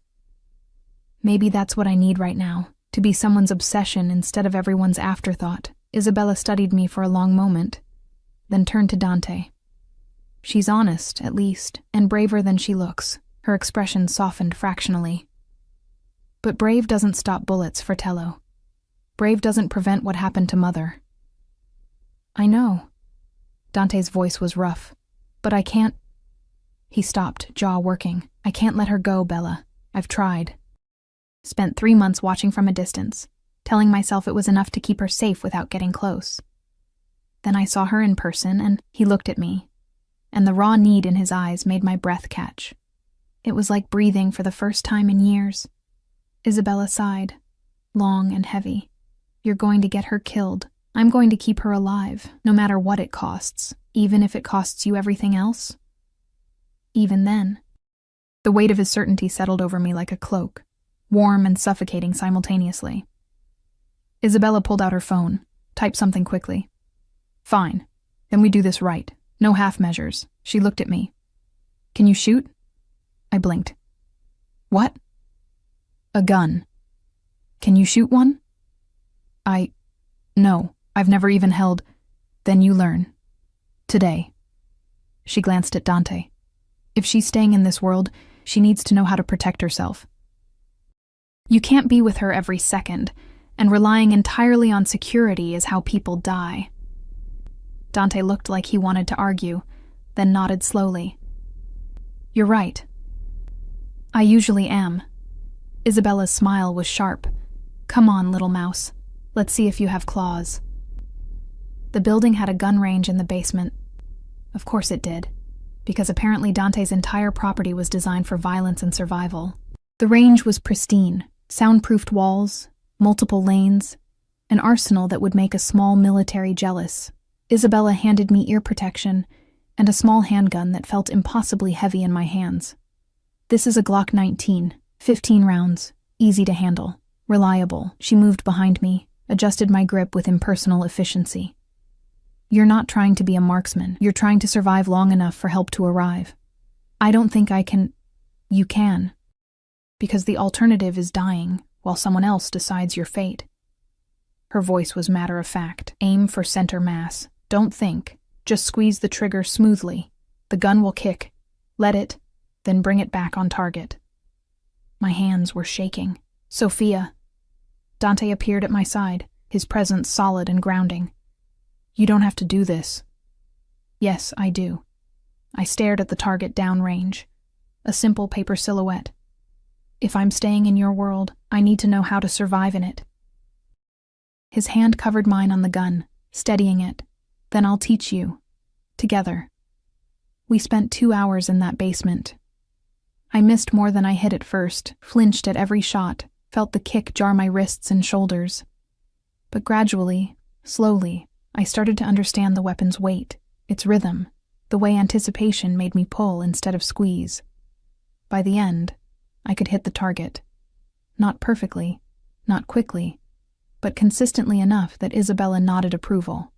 Maybe that's what I need right now, to be someone's obsession instead of everyone's afterthought. Isabella studied me for a long moment, then turned to Dante. She's honest, at least, and braver than she looks. Her expression softened fractionally. But brave doesn't stop bullets, Fratello. Brave doesn't prevent what happened to Mother. I know. Dante's voice was rough. But I can't... He stopped, jaw working. I can't let her go, Bella. I've tried. Spent 3 months watching from a distance, telling myself it was enough to keep her safe without getting close. Then I saw her in person, and he looked at me, and the raw need in his eyes made my breath catch. It was like breathing for the first time in years. Isabella sighed, long and heavy. You're going to get her killed. I'm going to keep her alive, no matter what it costs, even if it costs you everything else. Even then. The weight of his certainty settled over me like a cloak, warm and suffocating simultaneously. Isabella pulled out her phone, typed something quickly. Fine. Then we do this right. No half measures. She looked at me. Can you shoot? I blinked. What? A gun. Can you shoot one? No, I've never even held. Then you learn. Today. She glanced at Dante. If she's staying in this world, she needs to know how to protect herself. You can't be with her every second, and relying entirely on security is how people die. Dante looked like he wanted to argue, then nodded slowly. You're right. I usually am. Isabella's smile was sharp. Come on, little mouse. Let's see if you have claws. The building had a gun range in the basement. Of course it did, because apparently Dante's entire property was designed for violence and survival. The range was pristine, soundproofed walls, multiple lanes, an arsenal that would make a small military jealous. Isabella handed me ear protection and a small handgun that felt impossibly heavy in my hands. This is a Glock 19, 15 rounds, easy to handle, reliable. She moved behind me, adjusted my grip with impersonal efficiency. You're not trying to be a marksman. You're trying to survive long enough for help to arrive. I don't think I can... You can. Because the alternative is dying while someone else decides your fate. Her voice was matter-of-fact. Aim for center mass. Don't think. Just squeeze the trigger smoothly. The gun will kick. Let it, then bring it back on target. My hands were shaking. Sophia. Dante appeared at my side, his presence solid and grounding. You don't have to do this. Yes, I do. I stared at the target downrange. A simple paper silhouette. If I'm staying in your world, I need to know how to survive in it. His hand covered mine on the gun, steadying it. Then I'll teach you. Together. We spent 2 hours in that basement. I missed more than I hit at first, flinched at every shot, felt the kick jar my wrists and shoulders. But gradually, slowly, I started to understand the weapon's weight, its rhythm, the way anticipation made me pull instead of squeeze. By the end, I could hit the target. Not perfectly, not quickly, but consistently enough that Isabella nodded approval.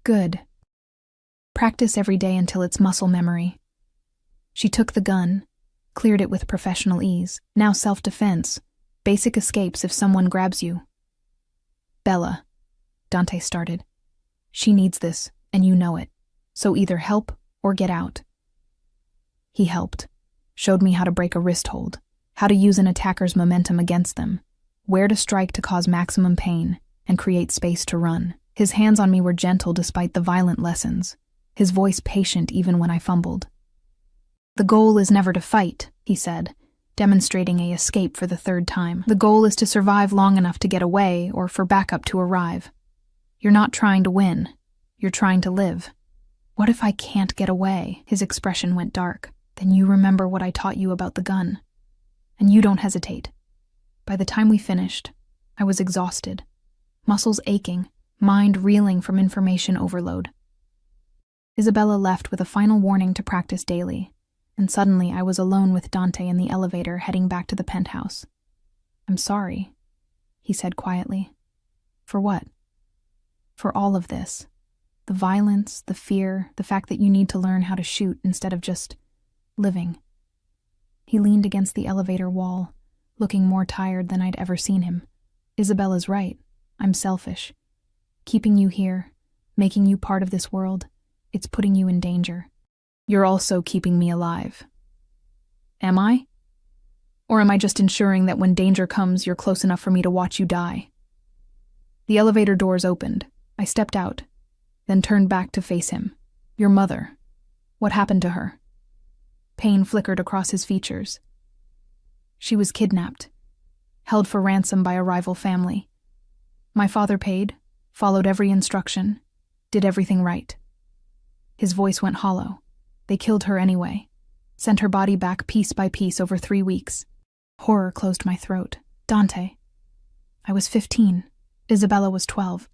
Good. Practice every day until it's muscle memory. She took the gun, cleared it with professional ease. Now self-defense, basic escapes if someone grabs you. Bella, Dante started. She needs this, and you know it. So either help or get out. He helped, showed me how to break a wrist hold, how to use an attacker's momentum against them, where to strike to cause maximum pain and create space to run. His hands on me were gentle despite the violent lessons, his voice patient even when I fumbled. "The goal is never to fight," he said, demonstrating a escape for the third time. "The goal is to survive long enough to get away or for backup to arrive. You're not trying to win, you're trying to live." "What if I can't get away?" His expression went dark. "Then you remember what I taught you about the gun. And you don't hesitate." By the time we finished, I was exhausted, muscles aching, mind reeling from information overload. Isabella left with a final warning to practice daily, and suddenly I was alone with Dante in the elevator heading back to the penthouse. "I'm sorry," he said quietly. "For what?" "For all of this. The violence, the fear, the fact that you need to learn how to shoot instead of just living." He leaned against the elevator wall, looking more tired than I'd ever seen him. "Isabella's right. I'm selfish. Keeping you here, making you part of this world, it's putting you in danger. You're also keeping me alive." "Am I? Or am I just ensuring that when danger comes, you're close enough for me to watch you die?" The elevator doors opened. I stepped out, then turned back to face him. "Your mother. What happened to her?" Pain flickered across his features. "She was kidnapped, held for ransom by a rival family. My father paid, followed every instruction, did everything right." His voice went hollow. "They killed her anyway, sent her body back piece by piece over 3 weeks." Horror closed my throat. "Dante, I was 15. Isabella was 12.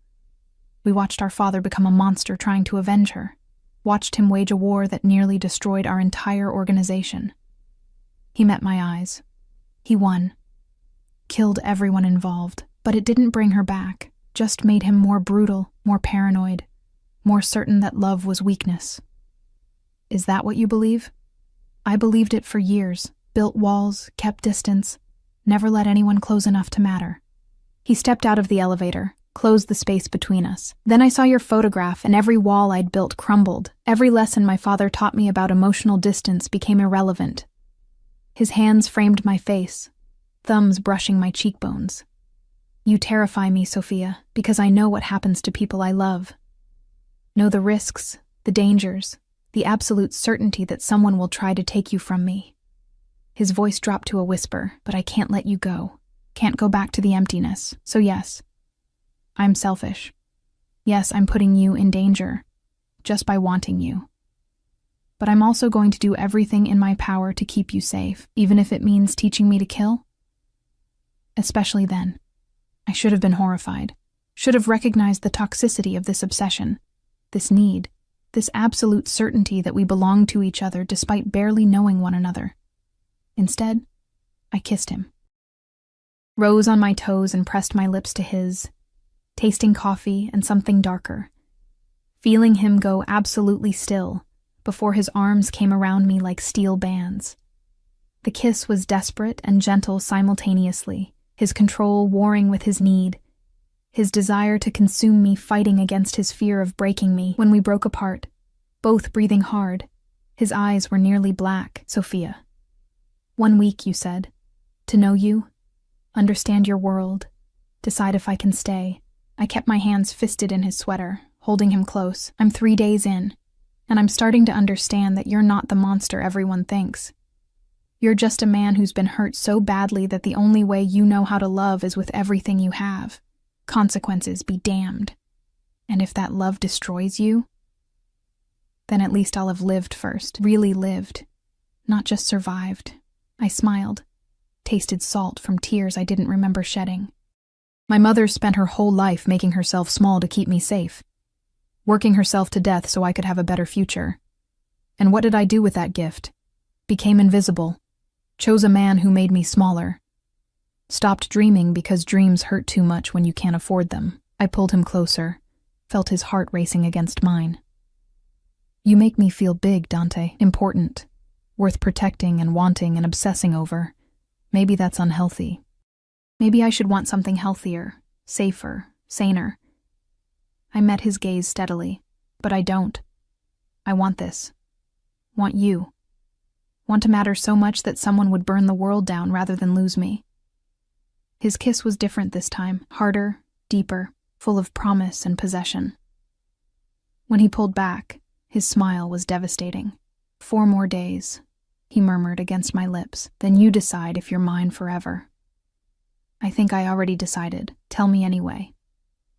We watched our father become a monster trying to avenge her, watched him wage a war that nearly destroyed our entire organization. He met my eyes. He won. Killed everyone involved, but it didn't bring her back, just made him more brutal, more paranoid, more certain that love was weakness." "Is that what you believe?" "I believed it for years, built walls, kept distance, never let anyone close enough to matter." He stepped out of the elevator, closed the space between us. "Then I saw your photograph and every wall I'd built crumbled. Every lesson my father taught me about emotional distance became irrelevant." His hands framed my face, thumbs brushing my cheekbones. "You terrify me, Sophia, because I know what happens to people I love. Know the risks, the dangers, the absolute certainty that someone will try to take you from me." His voice dropped to a whisper. "But I can't let you go. Can't go back to the emptiness. So yes, I'm selfish. Yes, I'm putting you in danger, just by wanting you. But I'm also going to do everything in my power to keep you safe, even if it means teaching me to kill." Especially then. I should have been horrified, should have recognized the toxicity of this obsession, this need, this absolute certainty that we belong to each other despite barely knowing one another. Instead, I kissed him. Rose on my toes and pressed my lips to his, tasting coffee and something darker, feeling him go absolutely still before his arms came around me like steel bands. The kiss was desperate and gentle simultaneously, his control warring with his need, his desire to consume me fighting against his fear of breaking me. When we broke apart, both breathing hard, his eyes were nearly black. "Sophia, 1 week, you said, to know you, understand your world, decide if I can stay." I kept my hands fisted in his sweater, holding him close. "I'm 3 days in, and I'm starting to understand that you're not the monster everyone thinks. You're just a man who's been hurt so badly that the only way you know how to love is with everything you have. Consequences be damned. And if that love destroys you, then at least I'll have lived first, really lived, not just survived." I smiled, tasted salt from tears I didn't remember shedding. "My mother spent her whole life making herself small to keep me safe, working herself to death so I could have a better future. And what did I do with that gift? Became invisible, chose a man who made me smaller. Stopped dreaming because dreams hurt too much when you can't afford them." I pulled him closer, felt his heart racing against mine. "You make me feel big, Dante, important, worth protecting and wanting and obsessing over. Maybe that's unhealthy. Maybe I should want something healthier, safer, saner." I met his gaze steadily. "But I don't. I want this. Want you. Want to matter so much that someone would burn the world down rather than lose me. His kiss was different this time, harder, deeper, full of promise and possession. When he pulled back, his smile was devastating. 4 more days, he murmured against my lips. Then you decide if you're mine forever. I think I already decided. Tell me anyway.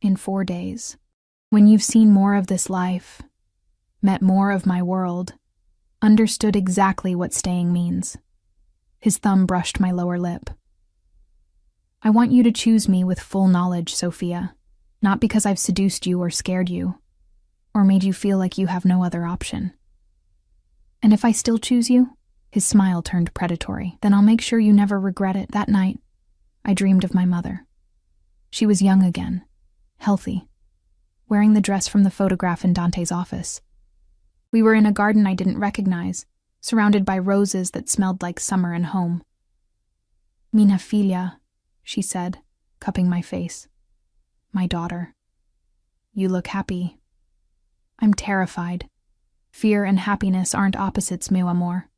In 4 days. When you've seen more of this life, met more of my world, understood exactly what staying means. His thumb brushed my lower lip. I want you to choose me with full knowledge, Sophia, not because I've seduced you or scared you, or made you feel like you have no other option. And if I still choose you, his smile turned predatory, then I'll make sure you never regret it. That night, I dreamed of my mother. She was young again, healthy, wearing the dress from the photograph in Dante's office. We were in a garden I didn't recognize, surrounded by roses that smelled like summer and home. Minha filha, she said, cupping my face. My daughter. You look happy. I'm terrified. Fear and happiness aren't opposites, meu amor.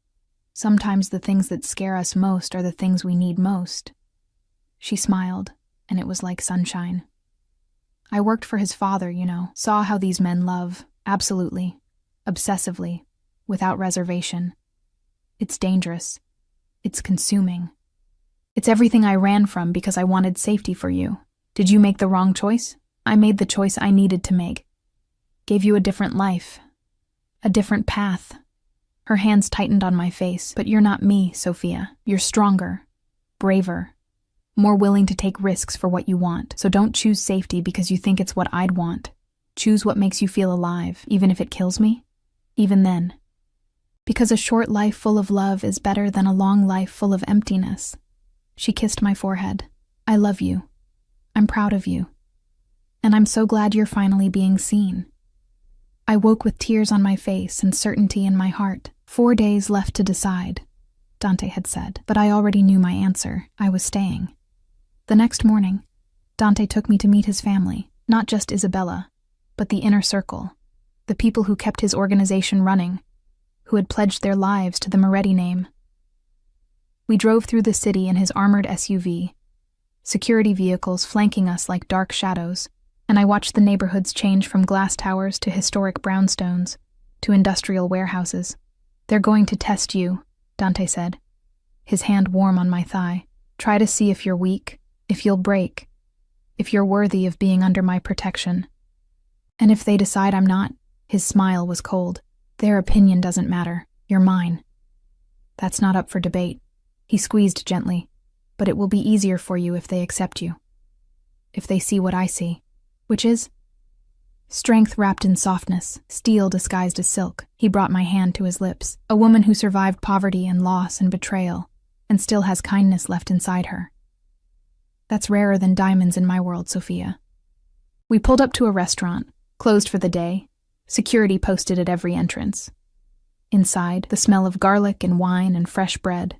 Sometimes the things that scare us most are the things we need most. She smiled, and it was like sunshine. I worked for his father, saw how these men love, absolutely, obsessively, without reservation. It's dangerous. It's consuming. It's everything I ran from because I wanted safety for you. Did you make the wrong choice? I made the choice I needed to make. Gave you a different life. A different path. Her hands tightened on my face. But you're not me, Sophia. You're stronger, braver, more willing to take risks for what you want. So don't choose safety because you think it's what I'd want. Choose what makes you feel alive, even if it kills me. Even then. Because a short life full of love is better than a long life full of emptiness. She kissed my forehead. I love you. I'm proud of you. And I'm so glad you're finally being seen. I woke with tears on my face and certainty in my heart. 4 days left to decide, Dante had said, but I already knew my answer. I was staying. The next morning, Dante took me to meet his family, not just Isabella, but the inner circle, the people who kept his organization running, who had pledged their lives to the Moretti name. We drove through the city in his armored SUV, security vehicles flanking us like dark shadows, and I watched the neighborhoods change from glass towers to historic brownstones, to industrial warehouses. They're going to test you, Dante said, his hand warm on my thigh. Try to see if you're weak, if you'll break, if you're worthy of being under my protection. And if they decide I'm not, his smile was cold. Their opinion doesn't matter. You're mine. That's not up for debate. He squeezed gently. But it will be easier for you if they accept you. If they see what I see. Which is? Strength wrapped in softness, steel disguised as silk. He brought my hand to his lips. A woman who survived poverty and loss and betrayal, and still has kindness left inside her. That's rarer than diamonds in my world, Sophia. We pulled up to a restaurant, closed for the day, security posted at every entrance. Inside, the smell of garlic and wine and fresh bread.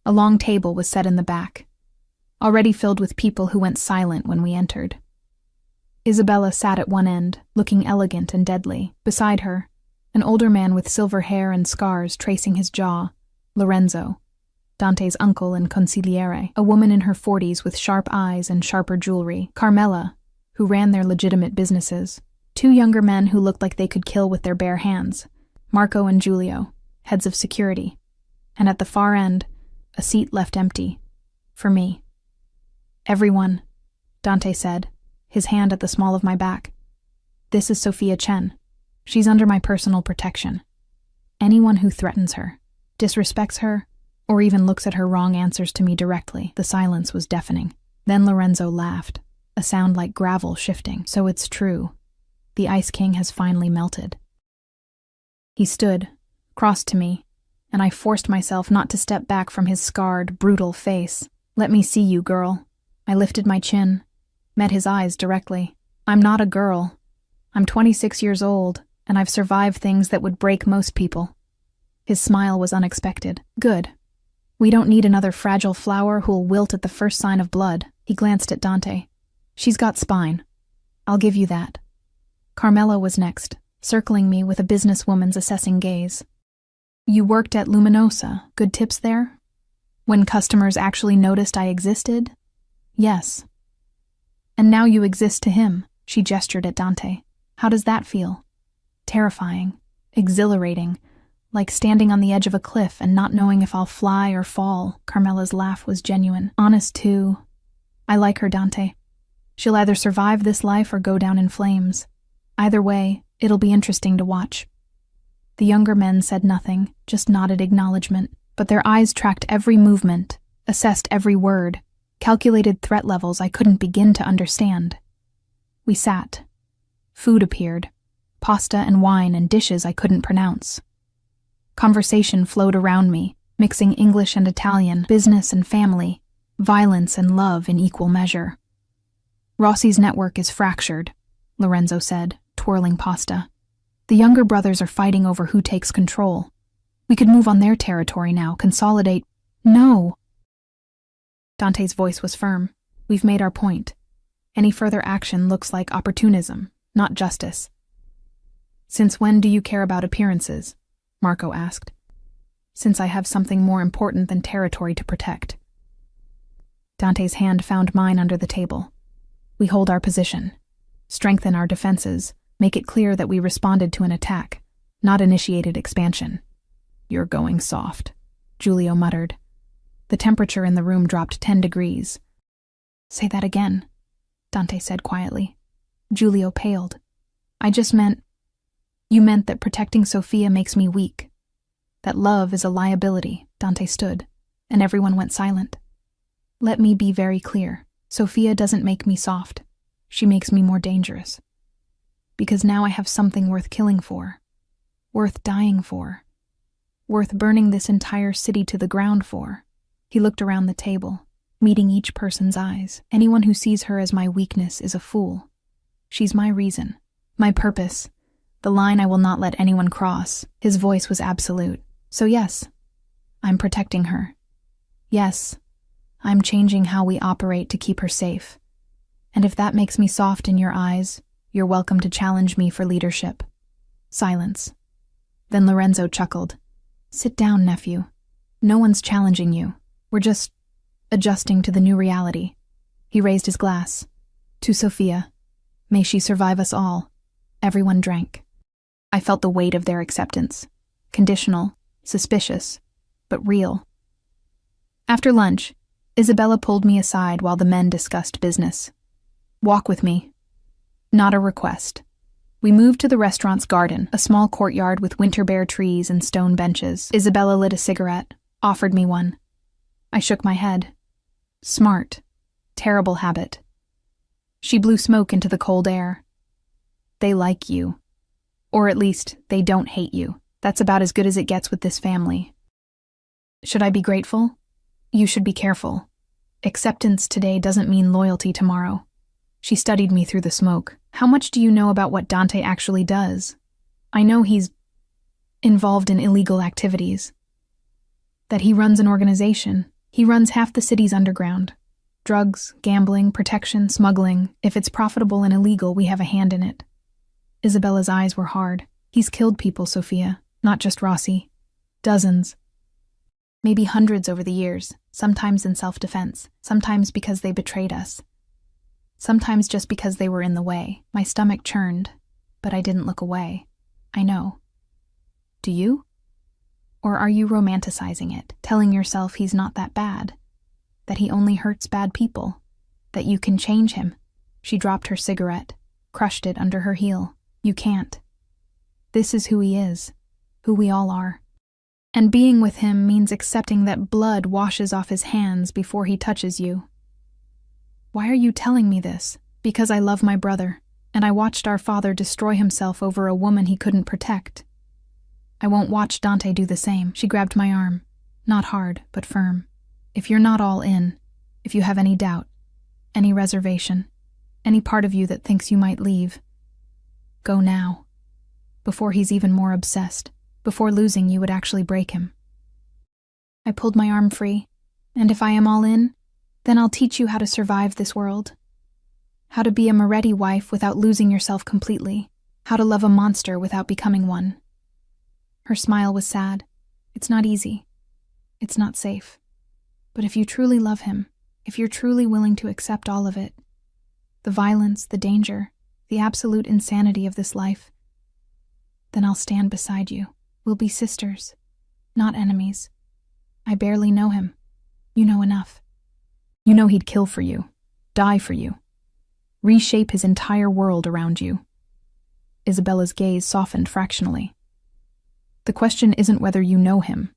A long table was set in the back, already filled with people who went silent when we entered. Isabella sat at one end, looking elegant and deadly. Beside her, an older man with silver hair and scars tracing his jaw, Lorenzo, Dante's uncle and consigliere, a woman in her 40s with sharp eyes and sharper jewelry, Carmela, who ran their legitimate businesses, 2 younger men who looked like they could kill with their bare hands, Marco and Giulio, heads of security, and at the far end, a seat left empty, for me. Everyone, Dante said, his hand at the small of my back. This is Sophia Chen. She's under my personal protection. Anyone who threatens her, disrespects her, or even looks at her wrong answers to me directly. The silence was deafening. Then Lorenzo laughed, a sound like gravel shifting. So it's true. The Ice King has finally melted. He stood, crossed to me, and I forced myself not to step back from his scarred, brutal face. Let me see you, girl. I lifted my chin, met his eyes directly. I'm not a girl. I'm 26 years old, and I've survived things that would break most people. His smile was unexpected. Good. We don't need another fragile flower who'll wilt at the first sign of blood. He glanced at Dante. She's got spine. I'll give you that. Carmela was next, circling me with a businesswoman's assessing gaze. You worked at Luminosa. Good tips there? When customers actually noticed I existed? Yes. And now you exist to him. She gestured at Dante. How does that feel? Terrifying. Exhilarating. Like standing on the edge of a cliff and not knowing if I'll fly or fall. Carmela's laugh was genuine. Honest, too. I like her, Dante. She'll either survive this life or go down in flames. Either way, it'll be interesting to watch. The younger men said nothing, just nodded acknowledgement, but their eyes tracked every movement, assessed every word, calculated threat levels I couldn't begin to understand. We sat. Food appeared. Pasta and wine and dishes I couldn't pronounce. Conversation flowed around me, mixing English and Italian, business and family, violence and love in equal measure. Rossi's network is fractured, Lorenzo said, twirling pasta. The younger brothers are fighting over who takes control. We could move on their territory now, consolidate. No! Dante's voice was firm. We've made our point. Any further action looks like opportunism, not justice. Since when do you care about appearances? Marco asked. Since I have something more important than territory to protect. Dante's hand found mine under the table. We hold our position, strengthen our defenses, make it clear that we responded to an attack, not initiated expansion. You're going soft, Giulio muttered. The temperature in the room dropped 10 degrees. Say that again, Dante said quietly. Giulio paled. I just meant... You meant that protecting Sophia makes me weak. That love is a liability, Dante stood, and everyone went silent. Let me be very clear. Sophia doesn't make me soft. She makes me more dangerous. Because now I have something worth killing for. Worth dying for. Worth burning this entire city to the ground for. He looked around the table, meeting each person's eyes. Anyone who sees her as my weakness is a fool. She's my reason, my purpose, the line I will not let anyone cross. His voice was absolute. So yes, I'm protecting her. Yes, I'm changing how we operate to keep her safe. And if that makes me soft in your eyes, you're welcome to challenge me for leadership. Silence. Then Lorenzo chuckled. Sit down, nephew. No one's challenging you. We're just adjusting to the new reality. He raised his glass. To Sophia. May she survive us all. Everyone drank. I felt the weight of their acceptance. Conditional, suspicious, but real. After lunch, Isabella pulled me aside while the men discussed business. Walk with me. Not a request. We moved to the restaurant's garden, a small courtyard with winter bare trees and stone benches. Isabella lit a cigarette, offered me one. I shook my head. Smart. Terrible habit. She blew smoke into the cold air. They like you. Or at least, they don't hate you. That's about as good as it gets with this family. Should I be grateful? You should be careful. Acceptance today doesn't mean loyalty tomorrow. She studied me through the smoke. How much do you know about what Dante actually does? I know he's involved in illegal activities. That he runs an organization. He runs half the city's underground. Drugs, gambling, protection, smuggling. If it's profitable and illegal, we have a hand in it. Isabella's eyes were hard. He's killed people, Sophia. Not just Rossi. Dozens. Maybe hundreds over the years, sometimes in self-defense, sometimes because they betrayed us. Sometimes just because they were in the way. My stomach churned, but I didn't look away. I know. Do you? Or are you romanticizing it, telling yourself he's not that bad? That he only hurts bad people? That you can change him? She dropped her cigarette, crushed it under her heel. You can't. This is who he is, who we all are. And being with him means accepting that blood washes off his hands before he touches you. Why are you telling me this? Because I love my brother, and I watched our father destroy himself over a woman he couldn't protect. I won't watch Dante do the same. She grabbed my arm. Not hard, but firm. If you're not all in, if you have any doubt, any reservation, any part of you that thinks you might leave, go now. Before he's even more obsessed. Before losing you would actually break him. I pulled my arm free, and if I am all in, then I'll teach you how to survive this world. How to be a Moretti wife without losing yourself completely. How to love a monster without becoming one. Her smile was sad. It's not easy. It's not safe. But if you truly love him, if you're truly willing to accept all of it, the violence, the danger, the absolute insanity of this life, then I'll stand beside you. We'll be sisters, not enemies. I barely know him. You know enough. You know he'd kill for you, die for you, reshape his entire world around you. Isabella's gaze softened fractionally. The question isn't whether you know him.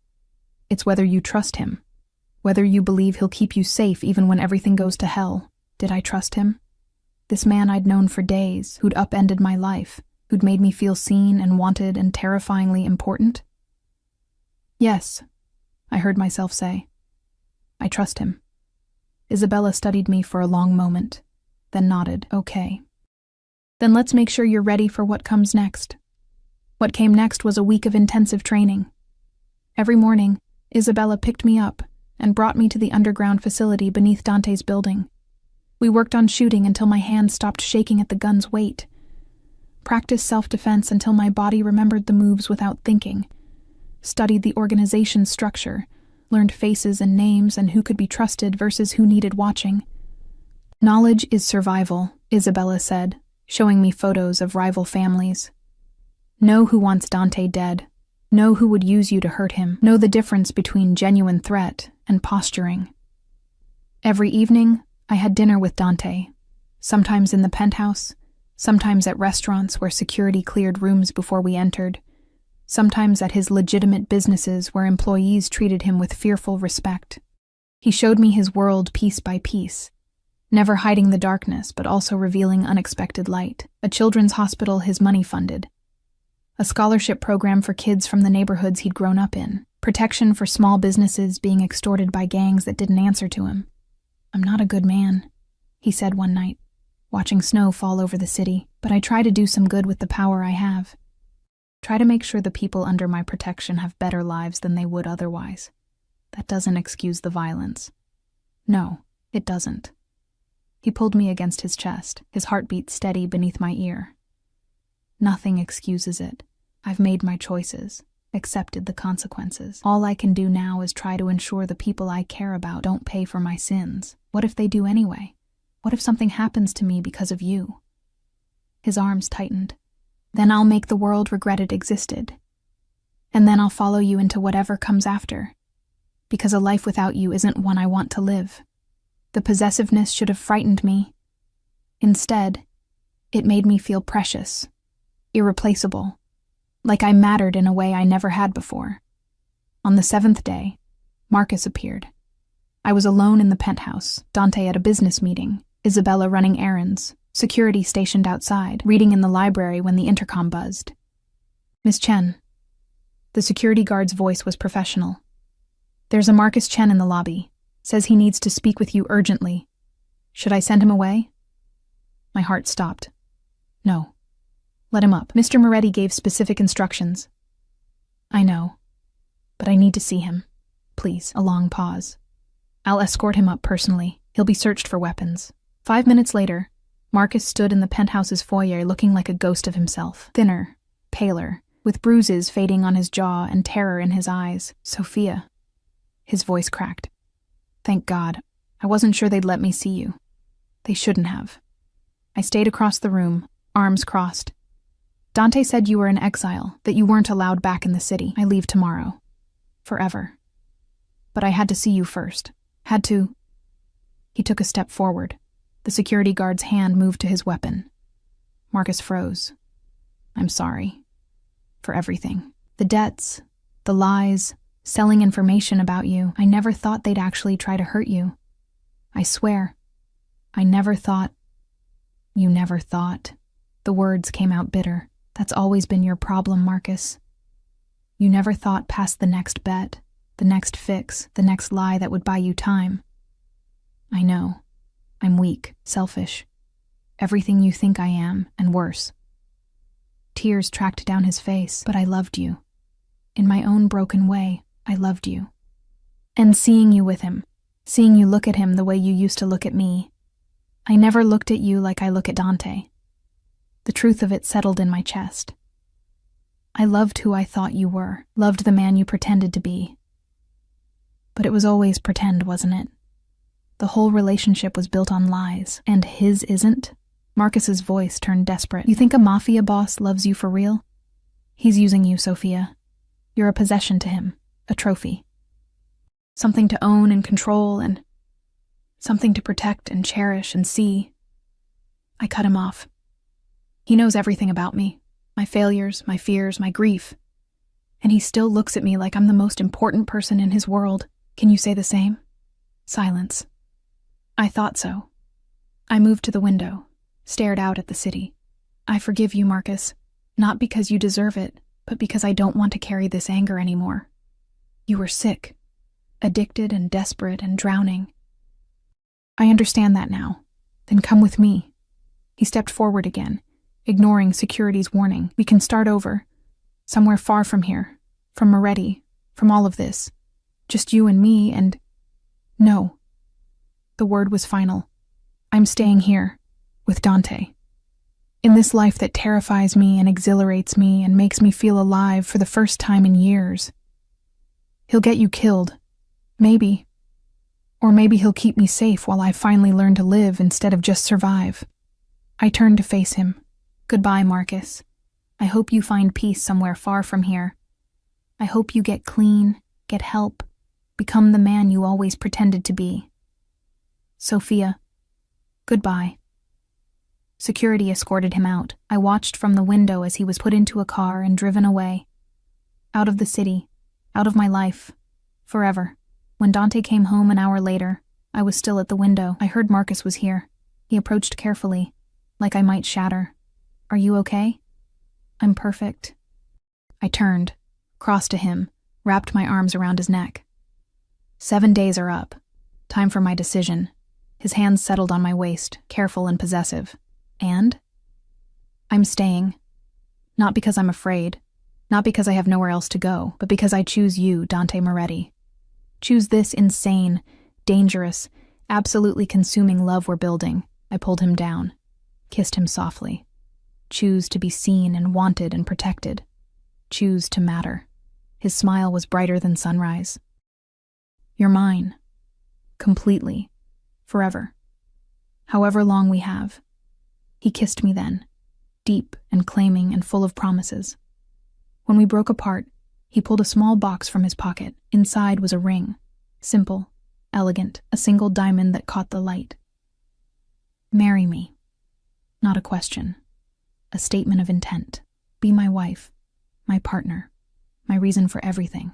It's whether you trust him. Whether you believe he'll keep you safe even when everything goes to hell. Did I trust him? This man I'd known for days, who'd upended my life, who'd made me feel seen and wanted and terrifyingly important? Yes, I heard myself say. I trust him. Isabella studied me for a long moment, then nodded, okay. Then let's make sure you're ready for what comes next. What came next was a week of intensive training. Every morning, Isabella picked me up and brought me to the underground facility beneath Dante's building. We worked on shooting until my hands stopped shaking at the gun's weight. Practiced self-defense until my body remembered the moves without thinking. Studied the organization's structure, learned faces and names and who could be trusted versus who needed watching. Knowledge is survival, Isabella said, showing me photos of rival families. Know who wants Dante dead. Know who would use you to hurt him. Know the difference between genuine threat and posturing. Every evening, I had dinner with Dante, sometimes in the penthouse, sometimes at restaurants where security cleared rooms before we entered, sometimes at his legitimate businesses where employees treated him with fearful respect. He showed me his world piece by piece, never hiding the darkness but also revealing unexpected light. A children's hospital his money funded, a scholarship program for kids from the neighborhoods he'd grown up in, protection for small businesses being extorted by gangs that didn't answer to him. I'm not a good man, he said one night, watching snow fall over the city, but I try to do some good with the power I have. Try to make sure the people under my protection have better lives than they would otherwise. That doesn't excuse the violence. No, it doesn't. He pulled me against his chest, his heartbeat steady beneath my ear. Nothing excuses it. I've made my choices, accepted the consequences. All I can do now is try to ensure the people I care about don't pay for my sins. What if they do anyway? What if something happens to me because of you? His arms tightened. Then I'll make the world regret it existed. And then I'll follow you into whatever comes after. Because a life without you isn't one I want to live. The possessiveness should have frightened me. Instead, it made me feel precious, irreplaceable, like I mattered in a way I never had before. On the 7th day, Marcus appeared. I was alone in the penthouse, Dante at a business meeting, Isabella running errands, security stationed outside, reading in the library when the intercom buzzed. Miss Chen. The security guard's voice was professional. There's a Marcus Chen in the lobby. Says he needs to speak with you urgently. Should I send him away? My heart stopped. No. Let him up. Mr. Moretti gave specific instructions. I know. But I need to see him. Please. A long pause. I'll escort him up personally. He'll be searched for weapons. 5 minutes later, Marcus stood in the penthouse's foyer looking like a ghost of himself. Thinner, paler, with bruises fading on his jaw and terror in his eyes. Sophia. His voice cracked. Thank God. I wasn't sure they'd let me see you. They shouldn't have. I stayed across the room, arms crossed. Dante said you were in exile, that you weren't allowed back in the city. I leave tomorrow. Forever. But I had to see you first. Had to. He took a step forward. The security guard's hand moved to his weapon. Marcus froze. I'm sorry. For everything. The debts, the lies, selling information about you. I never thought they'd actually try to hurt you. I swear. I never thought. You never thought. The words came out bitter. That's always been your problem, Marcus. You never thought past the next bet, the next fix, the next lie that would buy you time. I know. I'm weak, selfish. Everything you think I am, and worse. Tears tracked down his face, but I loved you. In my own broken way, I loved you. And seeing you with him, seeing you look at him the way you used to look at me, I never looked at you like I look at Dante. The truth of it settled in my chest. I loved who I thought you were, loved the man you pretended to be. But it was always pretend, wasn't it? The whole relationship was built on lies, and his isn't? Marcus's voice turned desperate. You think a Mafia boss loves you for real? He's using you, Sophia. You're a possession to him, a trophy. Something to own and control, and something to protect and cherish and see. I cut him off. He knows everything about me, my failures, my fears, my grief. And he still looks at me like I'm the most important person in his world. Can you say the same? Silence. I thought so. I moved to the window, stared out at the city. I forgive you, Marcus, not because you deserve it, but because I don't want to carry this anger anymore. You were sick, addicted and desperate and drowning. I understand that now. Then come with me. He stepped forward again, ignoring security's warning. We can start over, somewhere far from here, from Moretti, from all of this. Just you and me and... No. The word was final. I'm staying here, with Dante. In this life that terrifies me and exhilarates me and makes me feel alive for the first time in years. He'll get you killed. Maybe. Or maybe he'll keep me safe while I finally learn to live instead of just survive. I turned to face him. Goodbye, Marcus. I hope you find peace somewhere far from here. I hope you get clean, get help, become the man you always pretended to be. Sophia, goodbye. Security escorted him out. I watched from the window as he was put into a car and driven away. Out of the city, out of my life, forever. When Dante came home an hour later, I was still at the window. I heard Marcus was here. He approached carefully, like I might shatter. Are you okay? I'm perfect. I turned, crossed to him, wrapped my arms around his neck. 7 days are up. Time for my decision. His hands settled on my waist, careful and possessive. And? I'm staying. Not because I'm afraid, not because I have nowhere else to go, but because I choose you, Dante Moretti. Choose this insane, dangerous, absolutely consuming love we're building. I pulled him down, kissed him softly. Choose to be seen and wanted and protected. Choose to matter. His smile was brighter than sunrise. You're mine. Completely. Forever. However long we have. He kissed me then, deep and claiming and full of promises. When we broke apart, he pulled a small box from his pocket. Inside was a ring. Simple, elegant, a single diamond that caught the light. Marry me. Not a question. A statement of intent. Be my wife, my partner, my reason for everything.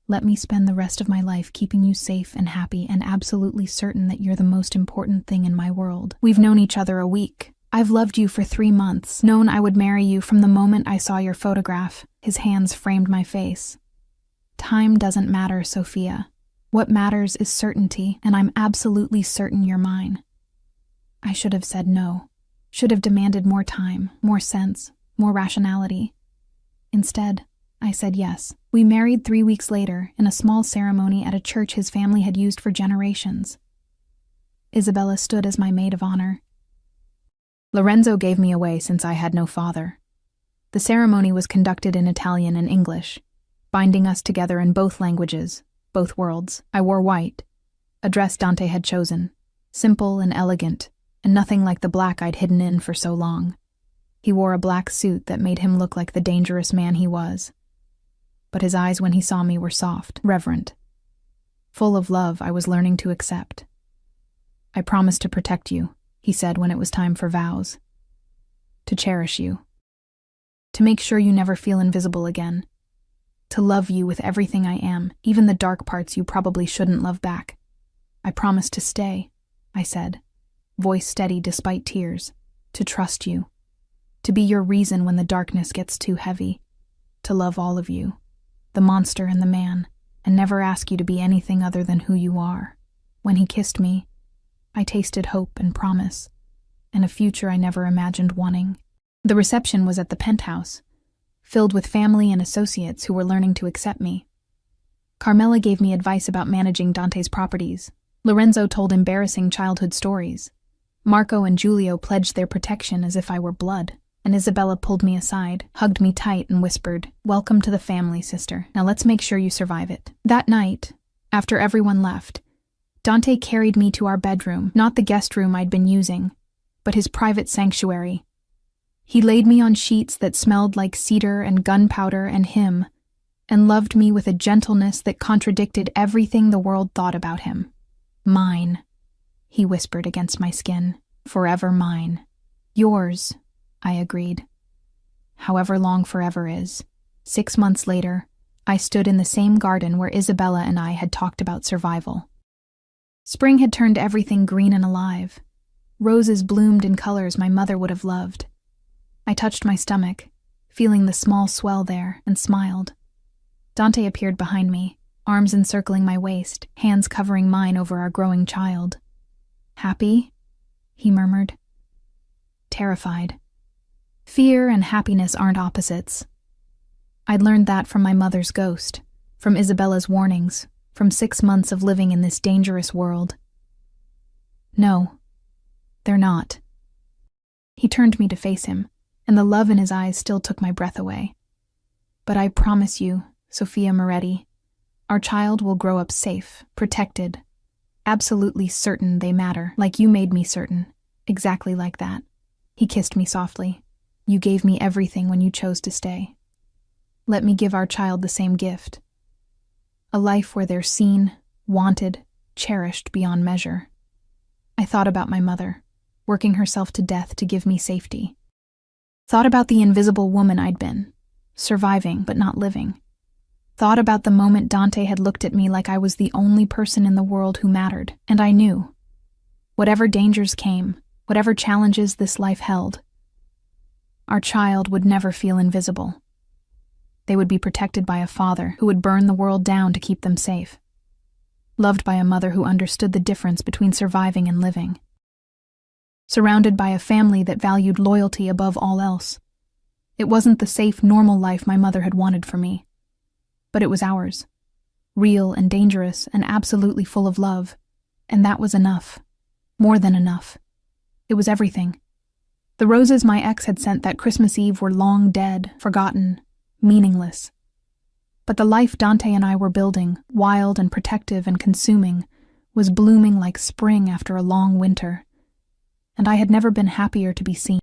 Let me spend the rest of my life keeping you safe and happy and absolutely certain that you're the most important thing in my world. We've known each other a week. I've loved you for 3 months, known I would marry you from the moment I saw your photograph. His hands framed my face. Time doesn't matter, Sophia. What matters is certainty, and I'm absolutely certain you're mine. I should have said no. Should have demanded more time, more sense, more rationality. Instead, I said yes. We married 3 weeks later in a small ceremony at a church his family had used for generations. Isabella stood as my maid of honor. Lorenzo gave me away since I had no father. The ceremony was conducted in Italian and English, binding us together in both languages, both worlds. I wore white, a dress Dante had chosen, simple and elegant, and nothing like the black I'd hidden in for so long. He wore a black suit that made him look like the dangerous man he was. But his eyes when he saw me were soft, reverent. Full of love I was learning to accept. I promised to protect you, he said when it was time for vows. To cherish you. To make sure you never feel invisible again. To love you with everything I am, even the dark parts you probably shouldn't love back. I promised to stay, I said, voice steady despite tears. To trust you. To be your reason when the darkness gets too heavy. To love all of you. The monster and the man, and never ask you to be anything other than who you are. When he kissed me, I tasted hope and promise, and a future I never imagined wanting. The reception was at the penthouse, filled with family and associates who were learning to accept me. Carmela gave me advice about managing Dante's properties. Lorenzo told embarrassing childhood stories. Marco and Giulio pledged their protection as if I were blood. and Isabella pulled me aside, hugged me tight, and whispered, "Welcome to the family, sister. Now let's make sure you survive it." That night, after everyone left, Dante carried me to our bedroom, not the guest room I'd been using, but his private sanctuary. He laid me on sheets that smelled like cedar and gunpowder and him, and loved me with a gentleness that contradicted everything the world thought about him. "Mine," he whispered against my skin. "Forever mine." "Yours," I agreed. However long forever is. 6 months later, I stood in the same garden where Isabella and I had talked about survival. Spring had turned everything green and alive. Roses bloomed in colors my mother would have loved. I touched my stomach, feeling the small swell there, and smiled. Dante appeared behind me, arms encircling my waist, hands covering mine over our growing child. "Happy?" he murmured. Terrified. Fear and happiness aren't opposites. I'd learned that from my mother's ghost, from Isabella's warnings, from 6 months of living in this dangerous world. "No, they're not." He turned me to face him, and the love in his eyes still took my breath away. "But I promise you, Sophia Moretti, our child will grow up safe, protected, absolutely certain they matter, like you made me certain, exactly like that." He kissed me softly. "You gave me everything when you chose to stay. Let me give our child the same gift. A life where they're seen, wanted, cherished beyond measure." I thought about my mother, working herself to death to give me safety. Thought about the invisible woman I'd been, surviving but not living. Thought about the moment Dante had looked at me like I was the only person in the world who mattered, and I knew. Whatever dangers came, whatever challenges this life held, our child would never feel invisible. They would be protected by a father who would burn the world down to keep them safe. Loved by a mother who understood the difference between surviving and living. Surrounded by a family that valued loyalty above all else. It wasn't the safe, normal life my mother had wanted for me. But it was ours. Real and dangerous and absolutely full of love. And that was enough. More than enough. It was everything. The roses my ex had sent that Christmas Eve were long dead, forgotten, meaningless. But the life Dante and I were building, wild and protective and consuming, was blooming like spring after a long winter. And I had never been happier to be seen.